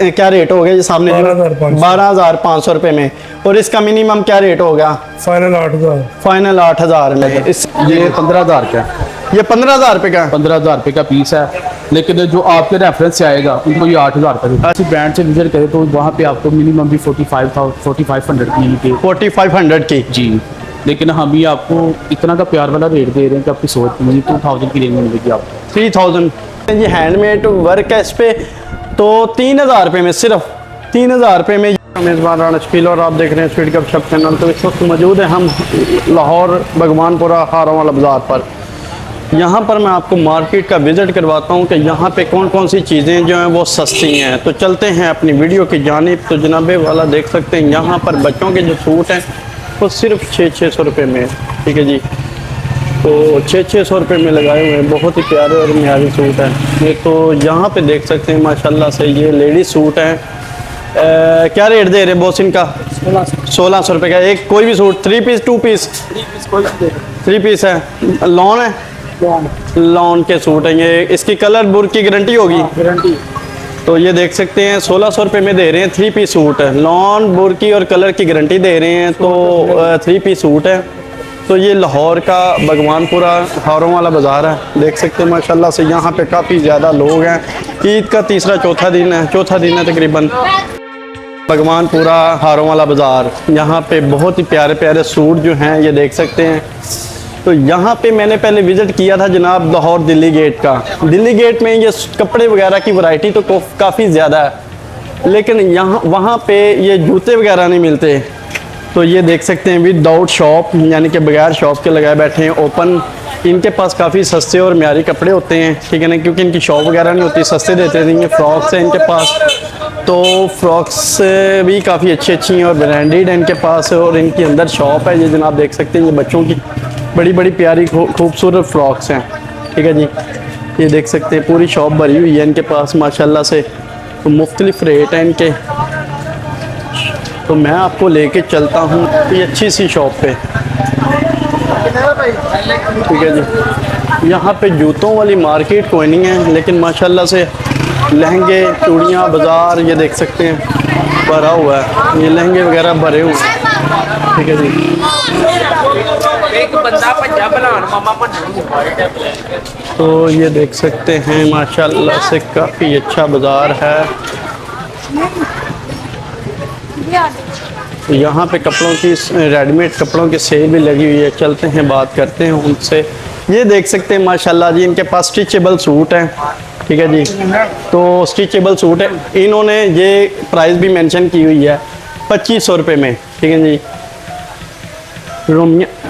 क्या रेट हो गया ये सामने? 12,500 रुपये में। और इसका मिनिमम क्या रेट होगा? फाइनल 8,000। फाइनल 8,000 में। इस ये 15,000 का, ये 15,000 रुपये का? 15,000 रुपये का पीस है, लेकिन जो आपके रेफरेंस से आएगा उनको ये 8,000 का। अच्छी ब्रांड से विजिट करें तो वहाँ पे आपको मिनिमम भी 4500 की मिलेगी। 4500 की जी, लेकिन हम ही आपको इतना का प्यार वाला रेट दे रहे हैं कि आपकी सोच 2000 की रेंज में मिलेगी आपको। 3000। ये हैंडमेड वर्क है इस पे, तो 3000 रुपये में, सिर्फ 3000 रुपये में। मेज़बान राना शकील और आप देख रहे हैं स्पीड गपशप चैनल। तो इस वक्त मौजूद है हम लाहौर भगवानपुरा हारों वाला बाज़ार पर। यहाँ पर मैं आपको मार्केट का विज़िट करवाता हूँ कि यहाँ पे कौन कौन सी चीज़ें जो हैं वो सस्ती हैं। तो चलते हैं अपनी वीडियो की जानिब। तो जनाबे वाला देख सकते हैं यहाँ पर बच्चों के जो सूट हैं वो सिर्फ 600 रुपये में, ठीक है जी। तो 600 रुपये में लगाए हुए हैं, बहुत ही प्यारे और म्यारी सूट हैं ये। तो यहाँ पे देख सकते हैं माशाल्लाह से ये लेडीज सूट हैं। क्या रेट दे रहे हैं बॉस इनका? 1600 रुपये का एक। कोई भी सूट 3 पीस 2 पीस? 3 पीस है। लॉन है? लॉन के सूट हैं ये। इसकी कलर बुर की गारंटी होगी? गारंटी। तो ये देख सकते हैं 1600 रुपये में दे रहे हैं 3 पीस सूट है। लॉन बुर की और कलर की गारंटी दे रहे हैं। तो 3 पीस सूट है। तो ये लाहौर का भगवानपुरा हारों वाला बाज़ार है। देख सकते हैं माशाल्लाह से यहाँ पे काफ़ी ज़्यादा लोग हैं। ईद का तीसरा चौथा दिन है तकरीबन। भगवानपुरा हारों वाला बाज़ार, यहाँ पे बहुत ही प्यारे प्यारे सूट जो हैं ये देख सकते हैं। तो यहाँ पे मैंने पहले विज़िट किया था जनाब लाहौर दिल्ली गेट का। दिल्ली गेट में ये कपड़े वगैरह की वैरायटी तो काफ़ी ज़्यादा है, लेकिन यहाँ वहाँ पे ये जूते वगैरह नहीं मिलते। तो ये देख सकते हैं विदाउट शॉप, यानी कि बगैर शॉप के लगाए बैठे हैं ओपन। इनके पास काफ़ी सस्ते और म्यारी कपड़े होते हैं, ठीक है ना, क्योंकि इनकी शॉप वगैरह नहीं होती, सस्ते देते हैं। ये फ्रॉक्स हैं इनके पास, तो फ्रॉक्स भी काफ़ी अच्छी हैं और ब्रांडेड है इनके पास। और इनके अंदर शॉप है, ये जनाब देख सकते हैं। ये बच्चों की बड़ी बड़ी प्यारी खूबसूरत फ्रॉक्स हैं, ठीक है जी। ये देख सकते हैं पूरी शॉप भरी हुई है इनके पास माशाल्लाह से। तो मुख्तलिफ रेट हैं इनके। तो मैं आपको लेके चलता हूँ ये अच्छी सी शॉप पे, ठीक है जी। यहाँ पे जूतों वाली मार्केट कोई नहीं है, लेकिन माशाल्लाह से लहंगे चूड़ियाँ बाज़ार ये देख सकते हैं भरा हुआ है। ये लहंगे वगैरह भरे हुए हैं, ठीक है जी। तो ये देख सकते हैं माशाल्लाह से काफ़ी अच्छा बाज़ार है। यहाँ पे कपड़ों की रेडीमेड कपड़ों की सेल भी लगी हुई है। चलते हैं बात करते हैं उनसे। ये देख सकते हैं माशाल्लाह जी इनके पास स्टिचेबल सूट हैं, ठीक है जी। तो स्टिचेबल सूट है, इन्होंने ये प्राइस भी मेंशन की हुई है 2500 रुपये में, ठीक है जी।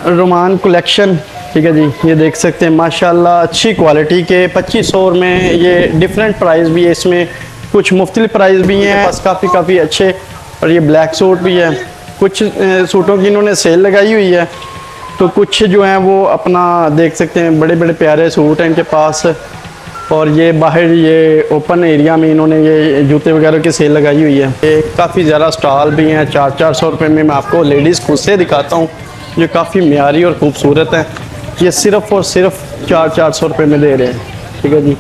रोमान कलेक्शन, ठीक है जी। ये देख सकते हैं माशाल्लाह अच्छी क्वालिटी के 2500 में। ये डिफरेंट प्राइस भी है, इसमें कुछ मुख्तलिफ प्राइस भी हैं बस काफ़ी अच्छे। और ये ब्लैक सूट भी है। कुछ सूटों की इन्होंने सेल लगाई हुई है, तो कुछ जो हैं वो अपना देख सकते हैं बड़े बड़े प्यारे सूट हैं इनके पास। और ये बाहर ये ओपन एरिया में इन्होंने ये जूते वगैरह की सेल लगाई हुई है। ये काफ़ी ज़्यादा स्टॉल भी हैं 400 रुपये में। मैं आपको लेडीज़ खुद से दिखाता हूँ, जो काफ़ी म्यारी और ख़ूबसूरत है। ये सिर्फ़ और सिर्फ 400 रुपये में दे रहे हैं, ठीक है जी।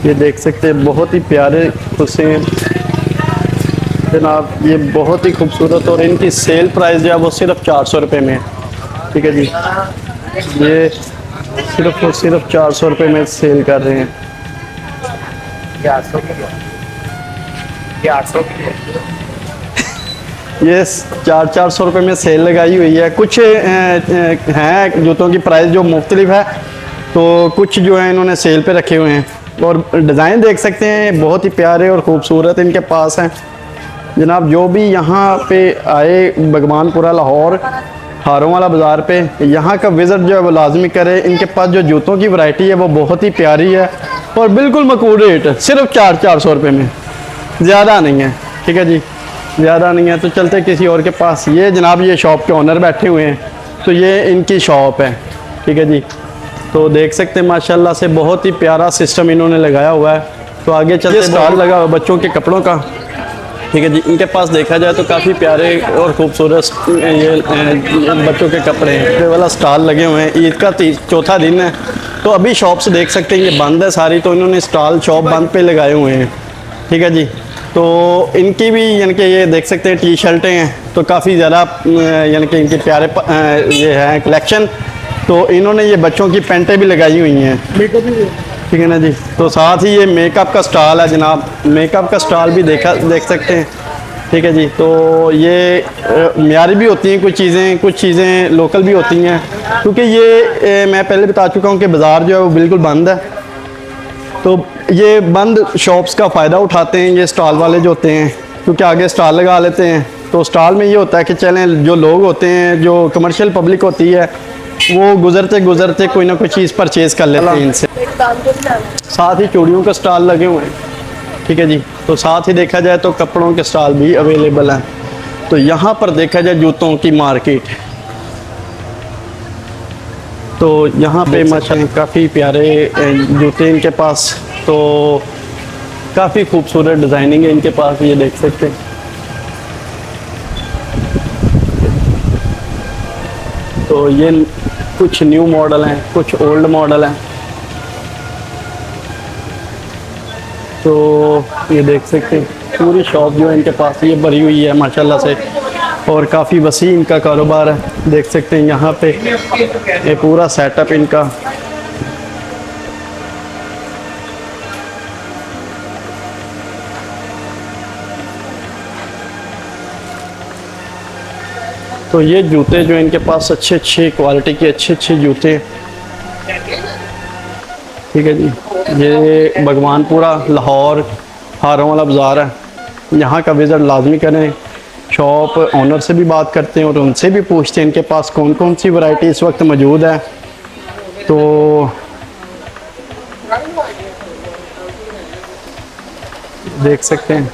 ये देख सकते हैं बहुत ही प्यारे खुद से जनाब, ये बहुत ही खूबसूरत। और इनकी सेल प्राइस जो है वो सिर्फ 400 रुपये में, ठीक है जी। ये सिर्फ और सिर्फ 400 रुपये में सेल कर रहे हैं। 800 ये 400 रुपये में सेल लगाई हुई है। कुछ हैं जूतों की प्राइस जो मुख्तलिफ है, तो कुछ जो है इन्होंने सेल पे रखे हुए हैं। और डिज़ाइन देख सकते हैं बहुत ही प्यारे और ख़ूबसूरत इनके पास हैं जनाब। जो भी यहाँ पे आए भगवानपुरा लाहौर हारों वाला बाज़ार पे, यहाँ का विज़िट जो है वो लाजमी करे। इनके पास जो जूतों की वैरायटी है वो बहुत ही प्यारी है और बिल्कुल मकबूल रेट, सिर्फ 400 रुपये में, ज़्यादा नहीं है, ठीक है जी, ज़्यादा नहीं है। तो चलते किसी और के पास। ये जनाब ये शॉप के ओनर बैठे हुए हैं, तो ये इनकी शॉप है, ठीक है जी। तो देख सकते हैं माशाल्लाह से बहुत ही प्यारा सिस्टम इन्होंने लगाया हुआ है। तो आगे चलते स्टॉल लगा हुआ बच्चों के कपड़ों का, ठीक है जी। इनके पास देखा जाए तो काफ़ी प्यारे और खूबसूरत ये बच्चों के कपड़े हैं। ये वाला स्टॉल लगे हुए हैं। ईद का चौथा दिन है, तो अभी शॉप से देख सकते हैं ये बंद है सारी, तो इन्होंने स्टॉल शॉप बंद पे लगाए हुए हैं, ठीक है जी। तो इनकी भी यानी कि ये देख सकते हैं टी शर्टें हैं, तो काफ़ी ज़्यादा यानी कि इनके प्यारे ये हैं कलेक्शन। तो इन्होंने ये बच्चों की पैंटें भी लगाई हुई हैं, ठीक है ना जी। तो साथ ही ये मेकअप का स्टॉल है जनाब, मेकअप का स्टॉल भी देख सकते हैं, ठीक है जी। तो ये म्यारी भी होती हैं कुछ चीज़ें लोकल भी होती हैं, क्योंकि ये मैं पहले बता चुका हूँ कि बाज़ार जो है वो बिल्कुल बंद है। तो ये बंद शॉप्स का फ़ायदा उठाते हैं ये स्टॉल वाले जो होते हैं, क्योंकि आगे स्टॉल लगा लेते हैं। तो स्टॉल में ये होता है कि चलें, जो लोग होते हैं, जो कमर्शियल पब्लिक होती है, वो गुज़रते कोई ना कोई चीज़ परचेज़ कर लेते हैं इनसे। साथ ही चूड़ियों का स्टॉल लगे हुए हैं, ठीक है जी। तो साथ ही देखा जाए तो कपड़ों के स्टॉल भी अवेलेबल हैं। तो यहाँ पर देखा जाए जूतों की मार्केट, तो यहाँ पे माशाल्लाह काफ़ी प्यारे जूते इनके पास, तो काफ़ी खूबसूरत डिज़ाइनिंग है इनके पास, ये देख सकते हैं। तो ये कुछ न्यू मॉडल हैं, कुछ ओल्ड मॉडल हैं। तो ये देख सकते हैं पूरी शॉप जो है इनके पास ये भरी हुई है माशाल्लाह से, और काफ़ी वसी इनका कारोबार है। देख सकते हैं यहाँ पे ये पूरा सेटअप इनका। तो ये जूते जो इनके पास अच्छे क्वालिटी के अच्छे जूते, ठीक है जी। ये भगवानपुरा लाहौर हारों वाला बाज़ार है, यहाँ का विज़िट लाजमी करें। शॉप ऑनर से भी बात करते हैं और उनसे भी पूछते हैं इनके पास कौन कौन सी वैरायटी इस वक्त मौजूद है। तो देख सकते हैं,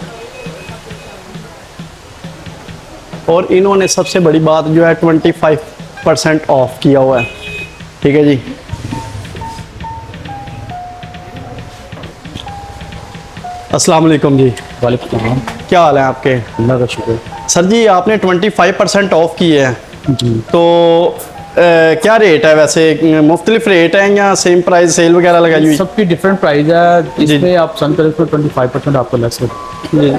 और इन्होंने सबसे बड़ी बात जो है 25% ऑफ किया हुआ है, ठीक है जी। अस्सलाम वालेकुम जी। वालेकुम सलाम। क्या हाल है आपके? अल्लाह का शुक्र। सर जी आपने 25% ऑफ किए हैं, जी तो क्या रेट है वैसे? मुख्तलिफ रेट है या सेम प्राइस सेल वगैरह लगाई हुई? सबकी डिफरेंट प्राइस है, इसमें आप सन करें तो 25% आपको लग सकता है।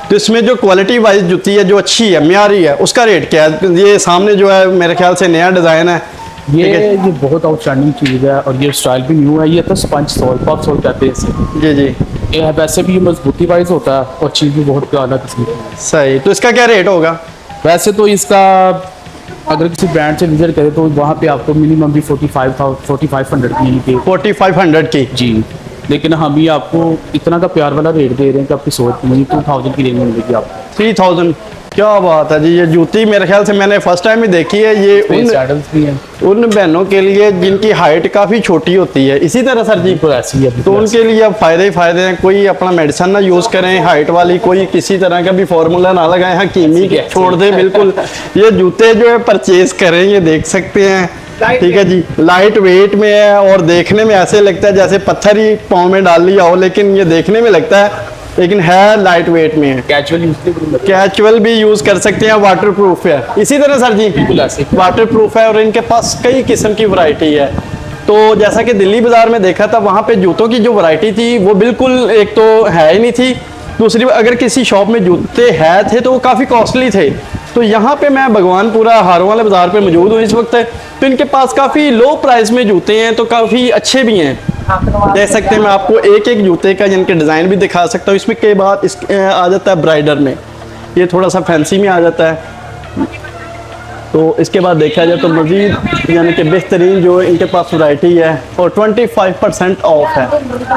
तो इसमें जो क्वालिटी वाइज जूती है जो अच्छी है म्यारी है उसका रेट क्या है? ये सामने जो है मेरे ख्याल से नया डिज़ाइन है, ये बहुत आउटस्टैंडिंग चीज़ है और ये स्टाइल भी न्यू है। ये तो स्पंज सोल पॉप सोल कहते हैं इसे। जी जी ये वैसे भी ये मजबूती वाइज होता है और चीज़ भी बहुत प्यारा किस्म की है। सही। तो इसका क्या रेट होगा? वैसे तो इसका अगर किसी ब्रांड से विजिट करें तो वहाँ पे आपको मिनिमम भी 4500 की 4500 की जी, लेकिन हम ही आपको इतना का प्यार वाला रेट दे रहे हैं कि आपकी सोच नहीं 2000 की रेंज में मिलेगी आपको। 3000। क्या बात है जी। ये जूती मेरे ख्याल से मैंने फर्स्ट टाइम ही देखी है। ये सैडल्स भी हैं उन बहनों के लिए जिनकी हाइट काफ़ी छोटी होती है, इसी तरह सर जी तो ऐसी है। तो उनके लिए अब फ़ायदे ही फ़ायदे हैं। कोई अपना मेडिसिन ना यूज़ करें हाइट वाली, कोई किसी तरह का भी फार्मूला ना लगाएं, हकीमी छोड़ दें बिल्कुल। ये जूते जो है परचेज करें, ये देख सकते हैं, ठीक है जी। लाइट वेट में है और देखने में ऐसे लगता है जैसे पत्थर ही पाँव में डाल लिया हो, लेकिन ये देखने में लगता है, लेकिन है लाइट वेट में है। कैजुअल भी यूज कर सकते हैं, वाटर प्रूफ है। इसी तरह सर जी वाटर प्रूफ है और इनके पास कई किस्म की वैरायटी है। तो जैसा कि दिल्ली बाजार में देखा था, वहाँ पे जूतों की जो वैरायटी थी वो बिल्कुल एक तो है ही नहीं थी, दूसरी अगर किसी शॉप में जूते है थे तो वो काफ़ी कॉस्टली थे। तो यहाँ पे मैं भगवानपुरा हारों वाले बाजार पे मौजूद हूँ इस वक्त, तो इनके पास काफ़ी लो प्राइस में जूते हैं, तो काफ़ी अच्छे भी हैं। देख सकते हैं, मैं आपको एक एक जूते का जिनके डिज़ाइन भी दिखा सकता हूँ। इसमें कई बार इस आ जाता है ब्राइडर में, ये थोड़ा सा फैंसी में आ जाता है। तो इसके बाद देखा जाए तो मज़ीद यानी कि बेहतरीन जो इनके पास वैरायटी है और 25% ऑफ है,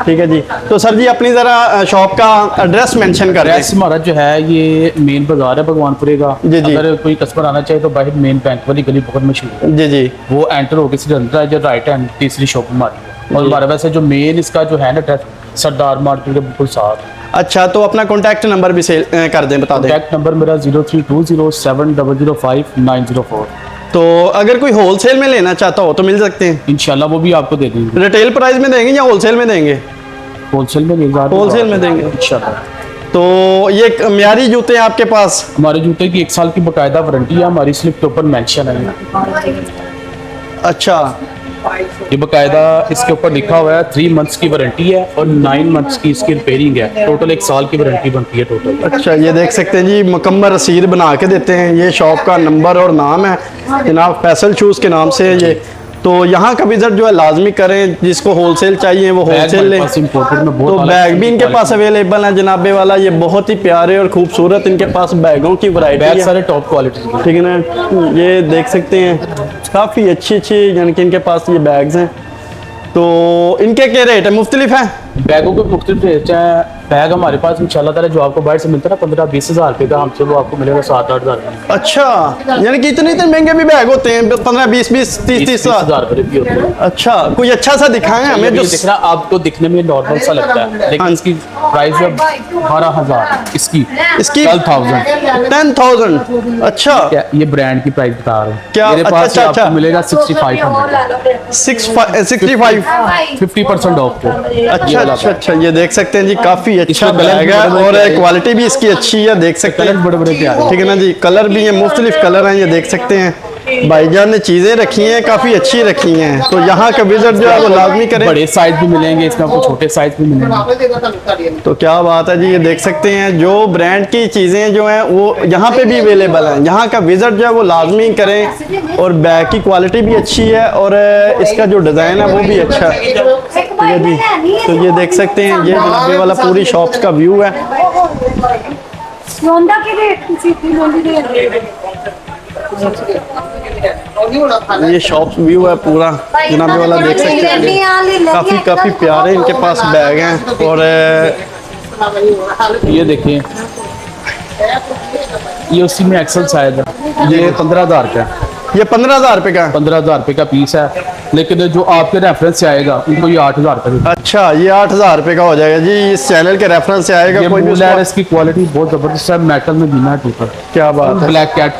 ठीक है जी। तो सर जी अपनी ज़रा शॉप का एड्रेस मेंशन कर एड्रेस हमारा जो है ये मेन बाजार है भगवानपुरे का। जी जी। अगर कोई कस्टमर आना चाहे तो बाहर मेन बैंक वाली गली बहुत मशहूर है जी जी, वो एंटर होकर सीधे अंदर है, जो राइट हैंड तीसरी शॉप हमारी है। और हमारा वैसे जो मेन इसका जो है ना एड्रेस सरदार मार्केट के बिल्कुल साथ। अच्छा, तो अपना कॉन्टैक्ट नंबर भी सेल कर दें, बता दें। कॉन्टैक्ट नंबर मेरा 03207005 तो अगर कोई होलसेल में लेना चाहता हो तो मिल सकते हैं इंशाल्लाह, वो भी आपको दे देंगे। रिटेल प्राइस में देंगे या होलसेल में देंगे? होलसेल में मिल जाएगा। होलसेल में देंगे इंशाल्लाह। तो ये म्यारी जूते हैं आपके पास? हमारे जूते की 1 साल की बकायदा वारंटी है, हमारी स्लिप के ऊपर मेंशन है। अच्छा, ये बकायदा इसके ऊपर लिखा हुआ है 3 मंथ्स की वारंटी है और 9 मंथ्स की इसकी रिपेयरिंग है। टोटल 1 साल की वारंटी बनती है टोटल। अच्छा, ये देख सकते हैं जी, मुकम्मल रसीद बना के देते हैं। ये शॉप का नंबर और नाम है जनाब, फैसल शूज़ के नाम से है ये। तो यहाँ का विजिट जो है लाजमी करें, जिसको होलसेल चाहिए वो होलसेल लें। इंपोर्टेड में बहुत तो बैग भी इनके पास अवेलेबल है जनाबे वाला। ये बहुत ही प्यारे और खूबसूरत इनके पास बैगों की वैरायटी बैग है, सारे टॉप क्वालिटी के। ठीक है ना। ये देख सकते हैं काफ़ी अच्छी यानी कि इनके पास ये बैग्स हैं। तो इनके क्या रेट है, मुख्तलिफ हैं? बैगों के मुख्तलिफ रेट हैं। बैग हमारे पास इंशाल्लाह ताला जो आपको बाहर से मिलता है ना 15-20 हज़ार रुपये का, हमसे वो आपको मिलेगा 7-8 हज़ार में। अच्छा, यानी कि इतने महंगे भी बैग होते हैं, 15-20, 30 हज़ार रुपये भी होते हैं। अच्छा, कोई अच्छा सा दिखाएं हमें जो दिख रहा आपको दिखने में नॉर्मल सा लगता है, लेकिन इसकी प्राइस है 12,000। इसकी 12,000। 10,000। अच्छा, क्या ये ब्रांड की प्राइस बता रहा हूँ। क्या? मेरे पास अच्छा, अच्छा। आपको मिलेगा 6,500। 65। 50% ऑफ को। अच्छा अच्छा अच्छा, ये देख सकते हैं जी, काफी अच्छा इसमें कलर बैग भी है बड़े-बड़े और प्यारे। क्वालिटी भी इसकी अच्छी है, देख सकते कलर हैं। बड़े बड़े प्यारे। ठीक है ना जी, कलर भी है, मुख्तलिफ कलर हैं, ये देख सकते हैं। भाईजान ने चीजें रखी हैं, काफी अच्छी रखी हैं। तो यहाँ का विजिट जो है वो लाजमी करें। बड़े साइज भी मिलेंगे इसमें आपको, छोटे साइज भी मिलेंगे। तो क्या बात है जी, ये देख सकते हैं जो ब्रांड की चीज़ें जो हैं वो यहाँ पे भी अवेलेबल हैं। यहाँ का विजिट जो है वो लाजमी करें। और बैग की क्वालिटी भी अच्छी है और इसका जो डिज़ाइन है वो भी अच्छा है, ठीक है जी। तो ये देख सकते हैं, ये जनाबे वाला पूरी शॉप्स का व्यू है। ये शॉप व्यू है पूरा जनाबे वाला, देख सकते हैं। काफ़ी प्यारे इनके पास बैग हैं। और ये देखिए, ये उसी में एक्सल साइज है। ये 15,000 का है। ये 15,000 रुपये का है। 15,000 रुपये का पीस है, लेकिन जो आपके रेफरेंस से आएगा उनको ये 8,000 का देगा। अच्छा, ये 8,000 रुपये का हो जाएगा जी, इस चैनल के रेफरेंस से आएगा। ये कोई भी मूल है, उसको- इसकी क्वालिटी बहुत जबरदस्त है। मेटल में बिना टूटा। क्या बात है, ब्लैक कैट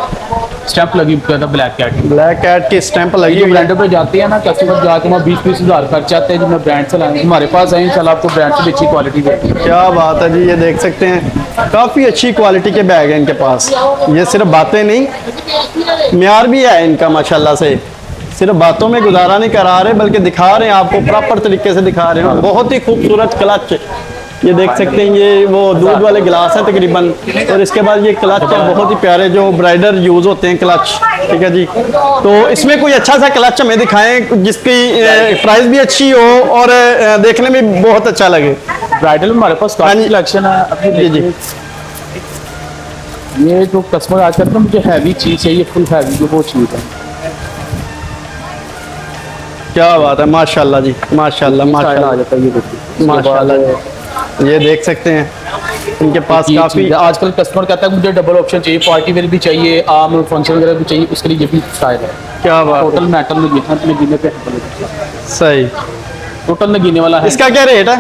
स्टैंप लगी हुई है, ब्लैक कैट। ब्लैक कैट की स्टैंप लगी जो हुई है। ब्रांडों पे जाती है ना, कस्टमर जाके वहाँ 20-20 हज़ार खर्च आते हैं, जो मैं ब्रांड से लाएंगे हमारे पास आए इंशाल्लाह आपको ब्रांड से भी अच्छी क्वालिटी देती है। क्या बात है जी, ये देख सकते हैं काफ़ी अच्छी क्वालिटी के बैग हैं इनके पास। ये सिर्फ बातें नहीं, म्यार भी है इनका माशाल्लाह से। सिर्फ बातों में गुजारा नहीं करा रहे, बल्कि दिखा रहे हैं आपको, प्रॉपर तरीके से दिखा रहे हैं। बहुत ही खूबसूरत क्लच, ये देख सकते हैं। ये वो दूध वाले गिलास हैं तकरीबन, और इसके बाद ये क्लच है, बहुत ही प्यारे जो ब्राइडर यूज़ होते हैं क्लच, ठीक है जी। तो इसमें कोई अच्छा सा क्लच हमें दिखाएं जिसकी प्राइस भी अच्छी हो और देखने में बहुत अच्छा लगे। ब्राइडल में हमारे पास काफी जी। कलेक्शन है। अभी जी, जी। देखिए, ये जो कस्टमर आज करते हैं मुझे हैवी चीज़ चाहिए, फुल हैवी, जो वो चीज़ है। क्या बात है, माशाल्लाह जी, माशाल्लाह आ माशाल्लाह जाता है, ये देखिए माशाल्लाह। ये देख सकते हैं इनके पास ये काफ़ी। चीज़ है। आजकल कस्टमर कहता है मुझे डबल ऑप्शन चाहिए, पार्टी वेयर भी चाहिए, आम फंक्शन वगैरह भी चाहिए, उसके लिए ये भी स्टाइल है। क्या बात है, टोटल मेटल में गिने पे सही। टोटल में गिने वाला है। इसका क्या रेट है?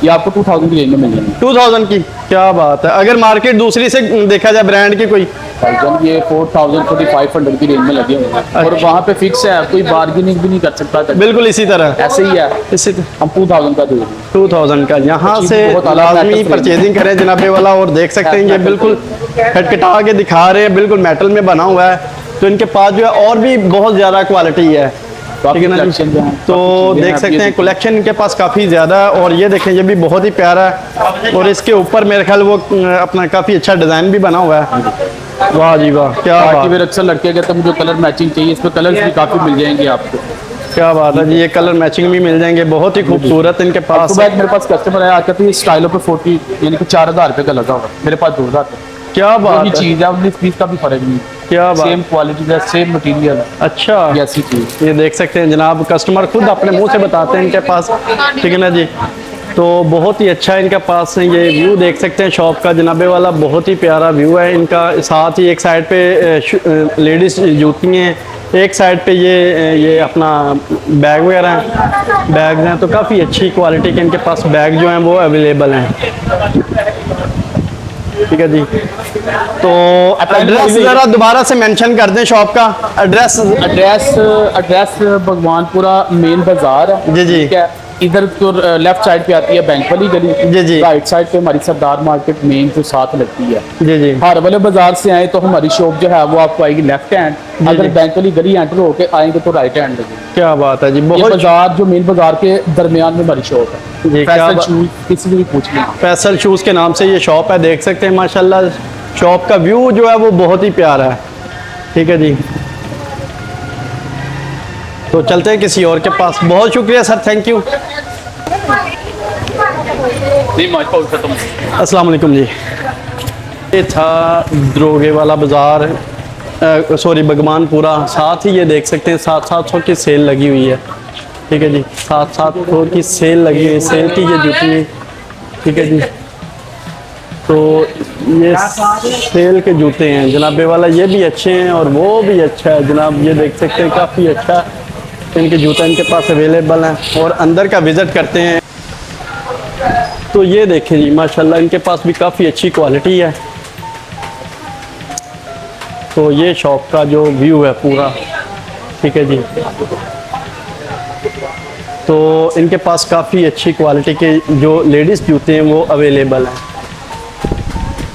ये आपको 2000 की रेंज में मिल जाएंगे। 2000 की, क्या बात है। अगर मार्केट दूसरी से देखा जाए ब्रांड की कोई, भाईजान ये 4,000-4,500 की रेंज में लगे हुए हैं और वहाँ पे फिक्स है, कोई बार्गेनिंग भी नहीं कर सकता। बिल्कुल इसी तरह, ऐसे ही है, इसी हम 2000 का दे देंगे। 2000 का। यहाँ चीज़ से बहुत अलग लाजमी मेटल परचेजिंग करें जनाबे वाला। और देख सकते हैं ये बिल्कुल खटखटा के दिखा रहे हैं, बिल्कुल मेटल में बना हुआ है। तो इनके पास जो है और भी बहुत ज़्यादा क्वालिटी है, ठीक है ना जी। collection जो है, तो काफ़ी चीज़ें देख हैं, सकते ये हैं कलेक्शन इनके पास काफ़ी ज़्यादा है। और ये देखें, ये भी बहुत ही प्यारा है। और इसके ऊपर मेरे ख्याल वो अपना काफ़ी अच्छा डिज़ाइन भी बना हुआ है। वाह जी वाह, क्या पार्टी बात, वेयर अक्सर लड़के कहते हैं मुझे कलर मैचिंग चाहिए, इसमें कलर्स भी काफ़ी मिल जाएंगे आपको। क्या बात है जी, ये कलर मैचिंग भी मिल जाएंगे, बहुत ही खूबसूरत इनके पास सुबह है। मेरे पास कस्टमर आया कहते हैं स्टाइलों पे 40 यानी कि 4,000 रुपये का लगा हुआ, मेरे पास 2,000 का। क्या जो बात भी है, चीज़ है 19-20 का भी फर्क नहीं, क्या बात। सेम क्वालिटी है, सेम मटेरियल है, अच्छा, ये ऐसी चीज़। ये देख सकते हैं जनाब, कस्टमर खुद अपने मुंह से बताते हैं इनके पास, ठीक है ना जी। तो बहुत ही अच्छा इनके पास है। ये व्यू देख सकते हैं शॉप का जनाबे वाला, बहुत ही प्यारा व्यू है इनका। साथ ही एक साइड पे लेडीज़ जूती हैं, एक साइड पे ये अपना बैग वगैरह हैं, बैग्स हैं। तो काफ़ी अच्छी क्वालिटी के इनके पास बैग जो हैं वो अवेलेबल हैं, ठीक है जी। तो एड्रेस ज़रा दोबारा से मेंशन कर दें शॉप का एड्रेस। एड्रेस भगवानपुरा मेन बाजार है, जी, जी। ठीक है। इधर तो लेफ्ट साइड पे आती है बैंक वाली गली, जी, जी। राइट साइड पे हमारी सरदार मार्केट मेन जो साथ लगती है। जी जी। हार वाले बाजार से आए तो हमारी शॉप जो है वो आपको आएगी लेफ्ट हैंड, अगर जी। बैंक वाली गली एंटर होके आएंगे तो राइट हैंड लगेगी। क्या बात है जी, ये बहुत बाजार जो मेन बाजार के दरमियान में हमारी शॉप है। जी, क्या फैसल बात- शूज किसी से भी पूछ लें। फैसल शूज़ के नाम से ये शॉप है, देख सकते हैं माशाल्लाह शॉप का व्यू जो है वो बहुत ही प्यारा है। ठीक है जी, तो चलते हैं किसी और के पास। बहुत शुक्रिया सर, थैंक यू। अस्सलाम वालेकुम जी। ये था दरोगे वाला बाज़ार, सॉरी बगवानपुरा। साथ ही ये देख सकते हैं 700 की सेल लगी हुई है। ठीक है जी, 700 की सेल लगी हुई है, सेल की ये जूती है। ठीक है जी, तो ये सेल के जूते हैं जनाबे वाला, ये भी अच्छे हैं और वो भी अच्छा है जनाब। ये देख सकते हैं काफ़ी अच्छा इनके जूते इनके पास अवेलेबल हैं। और अंदर का विज़िट करते हैं तो ये देखें जी माशाल्लाह इनके पास भी काफ़ी अच्छी क्वालिटी है। तो ये शॉप का जो व्यू है पूरा, ठीक है जी, तो इनके पास काफ़ी अच्छी क्वालिटी के जो लेडीज़ जूते हैं वो अवेलेबल हैं,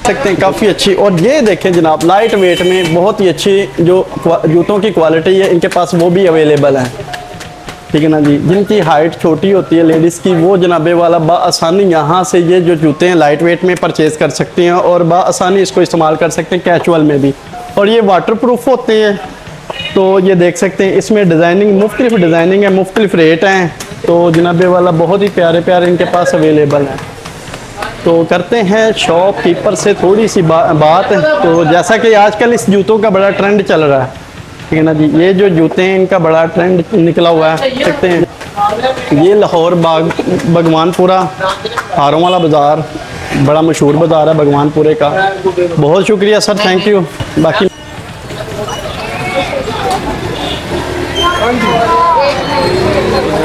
सकते हैं काफ़ी अच्छी। और ये देखें जनाब लाइट वेट में बहुत ही अच्छी जो जूतों की क्वालिटी है इनके पास वो भी अवेलेबल है। ठीक है ना जी, जिनकी हाइट छोटी होती है लेडीज़ की वो जनाबे वाला बाआसानी यहाँ से ये जो जूते हैं लाइट वेट में परचेज़ कर सकते हैं और बाआसानी इसको इस्तेमाल कर सकते हैं कैजुअल में भी। और ये वाटर प्रूफ होते हैं। तो ये देख सकते हैं इसमें डिज़ाइनिंग मुख्तलिफ डिज़ाइनिंग है, मुख्तलिफ रेट हैं। तो जनाबे वाला बहुत ही प्यारे प्यारे इनके पास अवेलेबल हैं। तो करते हैं शॉपकीपर से थोड़ी सी बात। तो जैसा कि आजकल इस जूतों का बड़ा ट्रेंड चल रहा है, ठीक है ना जी, ये जो जूते हैं इनका बड़ा ट्रेंड निकला हुआ है। देखते हैं ये लाहौर बगवानपुरा हारों वाला बाज़ार, बड़ा मशहूर बाज़ार है बगवानपुरे का। बहुत शुक्रिया सर, थैंक यू। बाकी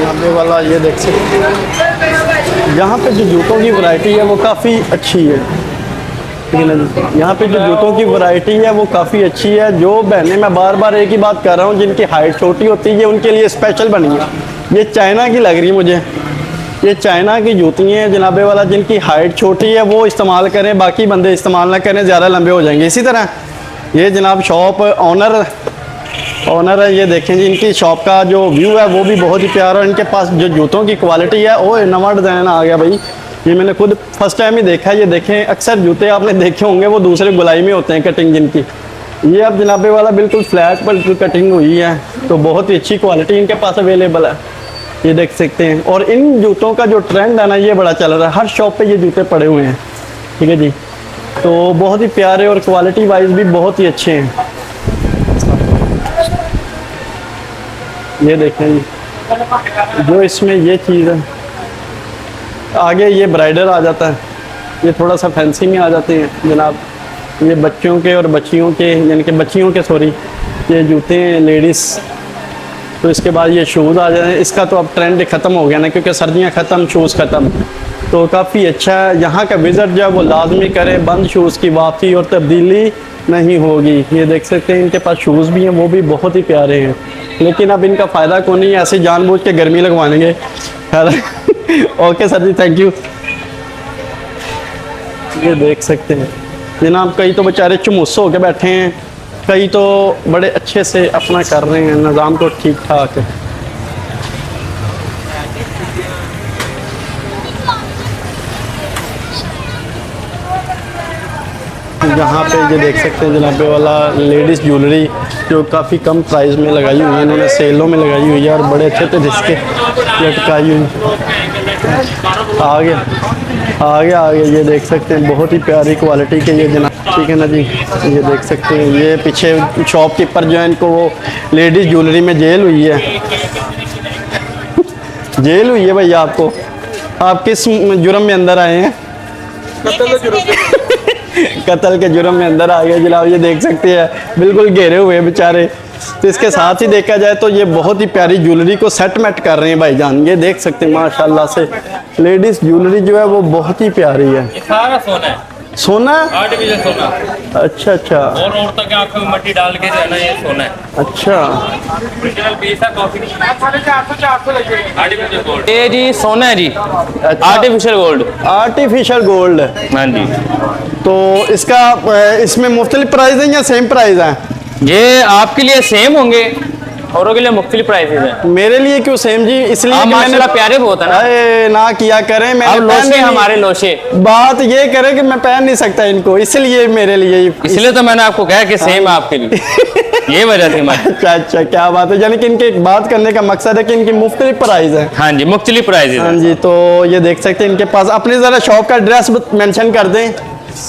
नब्बे वाला ये देख सकते हैं, यहाँ पे जो जूतों की वैरायटी है वो काफ़ी अच्छी है। ठीक है ना जी, यहाँ पे जो जूतों की वैरायटी है वो काफ़ी अच्छी है। जो बहनें, मैं बार बार एक ही बात कर रहा हूँ, जिनकी हाइट छोटी होती है उनके लिए स्पेशल बनी है। ये चाइना की लग रही है मुझे, ये चाइना की जूती हैं जनाबे वाला। जिनकी हाइट छोटी है वो इस्तेमाल करें, बाकी बंदे इस्तेमाल ना करें, ज़्यादा लंबे हो जाएंगे। इसी तरह ये जनाब शॉप ऑनर है, ये देखें जी इनकी शॉप का जो व्यू है वो भी बहुत ही प्यारा है। इनके पास जो जूतों की क्वालिटी है वो नवा डिज़ाइन आ गया भाई, ये मैंने खुद फर्स्ट टाइम ही देखा है। ये देखें अक्सर जूते आपने देखे होंगे वो दूसरे गुलाई में होते हैं कटिंग जिनकी, ये अब जनाबे वाला बिल्कुल फ्लैट पर कटिंग हुई है। तो बहुत ही अच्छी क्वालिटी इनके पास अवेलेबल है, ये देख सकते हैं। और इन जूतों का जो ट्रेंड है ना ये बड़ा चल रहा है, हर शॉप पे ये जूते पड़े हुए हैं। ठीक है जी, तो बहुत ही प्यारे और क्वालिटी वाइज भी बहुत ही अच्छे हैं। ये देखें जी, जो इसमें ये चीज़ है, आगे ये ब्राइडल आ जाता है, ये थोड़ा सा फैंसी में आ जाते हैं जनाब। ये बच्चों के और बच्चियों के, यानी कि बच्चियों के सॉरी, ये जूते हैं लेडीज़। तो इसके बाद ये शूज़ आ जाए, इसका तो अब ट्रेंड ख़त्म हो गया ना, क्योंकि सर्दियाँ ख़त्म शूज़ ख़त्म। तो काफ़ी अच्छा है, यहाँ का विज़िट जो है वो लाजमी करें, बंद शूज़ की वापसी और तब्दीली नहीं होगी। ये देख सकते हैं इनके पास शूज़ भी हैं, वो भी बहुत ही प्यारे हैं। लेकिन अब इनका फ़ायदा कौन नहीं है, ऐसे जानबूझ के गर्मी लगवाएंगे। ओके सर जी, थैंक यू। ये देख सकते हैं जनाब, कई तो बेचारे चुमुस हो के बैठे हैं, कई तो बड़े अच्छे से अपना कर रहे हैं निज़ाम को ठीक ठाक। यहाँ पे ये देख सकते हैं जनाबे वाला लेडीज़ ज्वेलरी जो काफ़ी कम प्राइस में लगाई हुई है, इन्होंने सेलों में लगाई हुई है और बड़े अच्छे से रिश्ते लटकाई हुई। आगे ये देख सकते हैं बहुत ही प्यारी क्वालिटी के ये जनाब, ठीक है ना जी। ये देख सकते हैं ये पीछे शॉपकीपर जो है इनको वो लेडीज़ ज्वेलरी में जेल हुई है। जेल हुई है भैया आपको, आप किस जुर्म में अंदर आए हैं? कत्ल के जुर्म में अंदर आ गए जनाब। ये देख सकते हैं बिल्कुल घेरे हुए बेचारे। तो इसके साथ ही देखा जाए तो ये बहुत ही प्यारी ज्वेलरी को सेट मेट कर रहे हैं भाईजान। ये देख सकते हैं माशाल्लाह से लेडीज़ ज्वेलरी जो है वो बहुत ही प्यारी है। सारा सोना है, सोना? आर्टिफिशियल सोना अच्छा अच्छा और तक आंखों में मट्टी डाल के जो है ना ये सोना है। अच्छा। ओरिजिनल पीस है कॉफी। 450 artificial gold. ये जी सोना है जी, आर्टिफिशियल गोल्ड। Artificial gold. हाँ जी, तो इसका इसमें मुख्तलिफ प्राइस है या सेम प्राइस है? ये आपके लिए सेम होंगे, औरों के लिए मुख्तलिफ प्राइसेस हैं। मेरे लिए क्यों सेम जी? इसलिए आप कि मैंने माशाल्लाह प्यारे बहुत है ना। अरे ना किया करें, मैं अब लोशे हमारे लोशे, बात ये करे कि मैं पहन नहीं सकता इनको, इसलिए मेरे लिए इसलिए तो मैंने आपको कहा कि सेम है आपके लिए। ये वजह थी हमारी। अच्छा अच्छा, क्या बात है। यानी कि इनके बात करने का मकसद है कि इनकी मुख्तलिफ प्राइस है। हाँ जी, मुख्तलिफ प्राइसेस हाँ हैं। जी, तो ये देख सकते हैं इनके पास। अपनी जरा शॉप का एड्रेस मेंशन कर दें।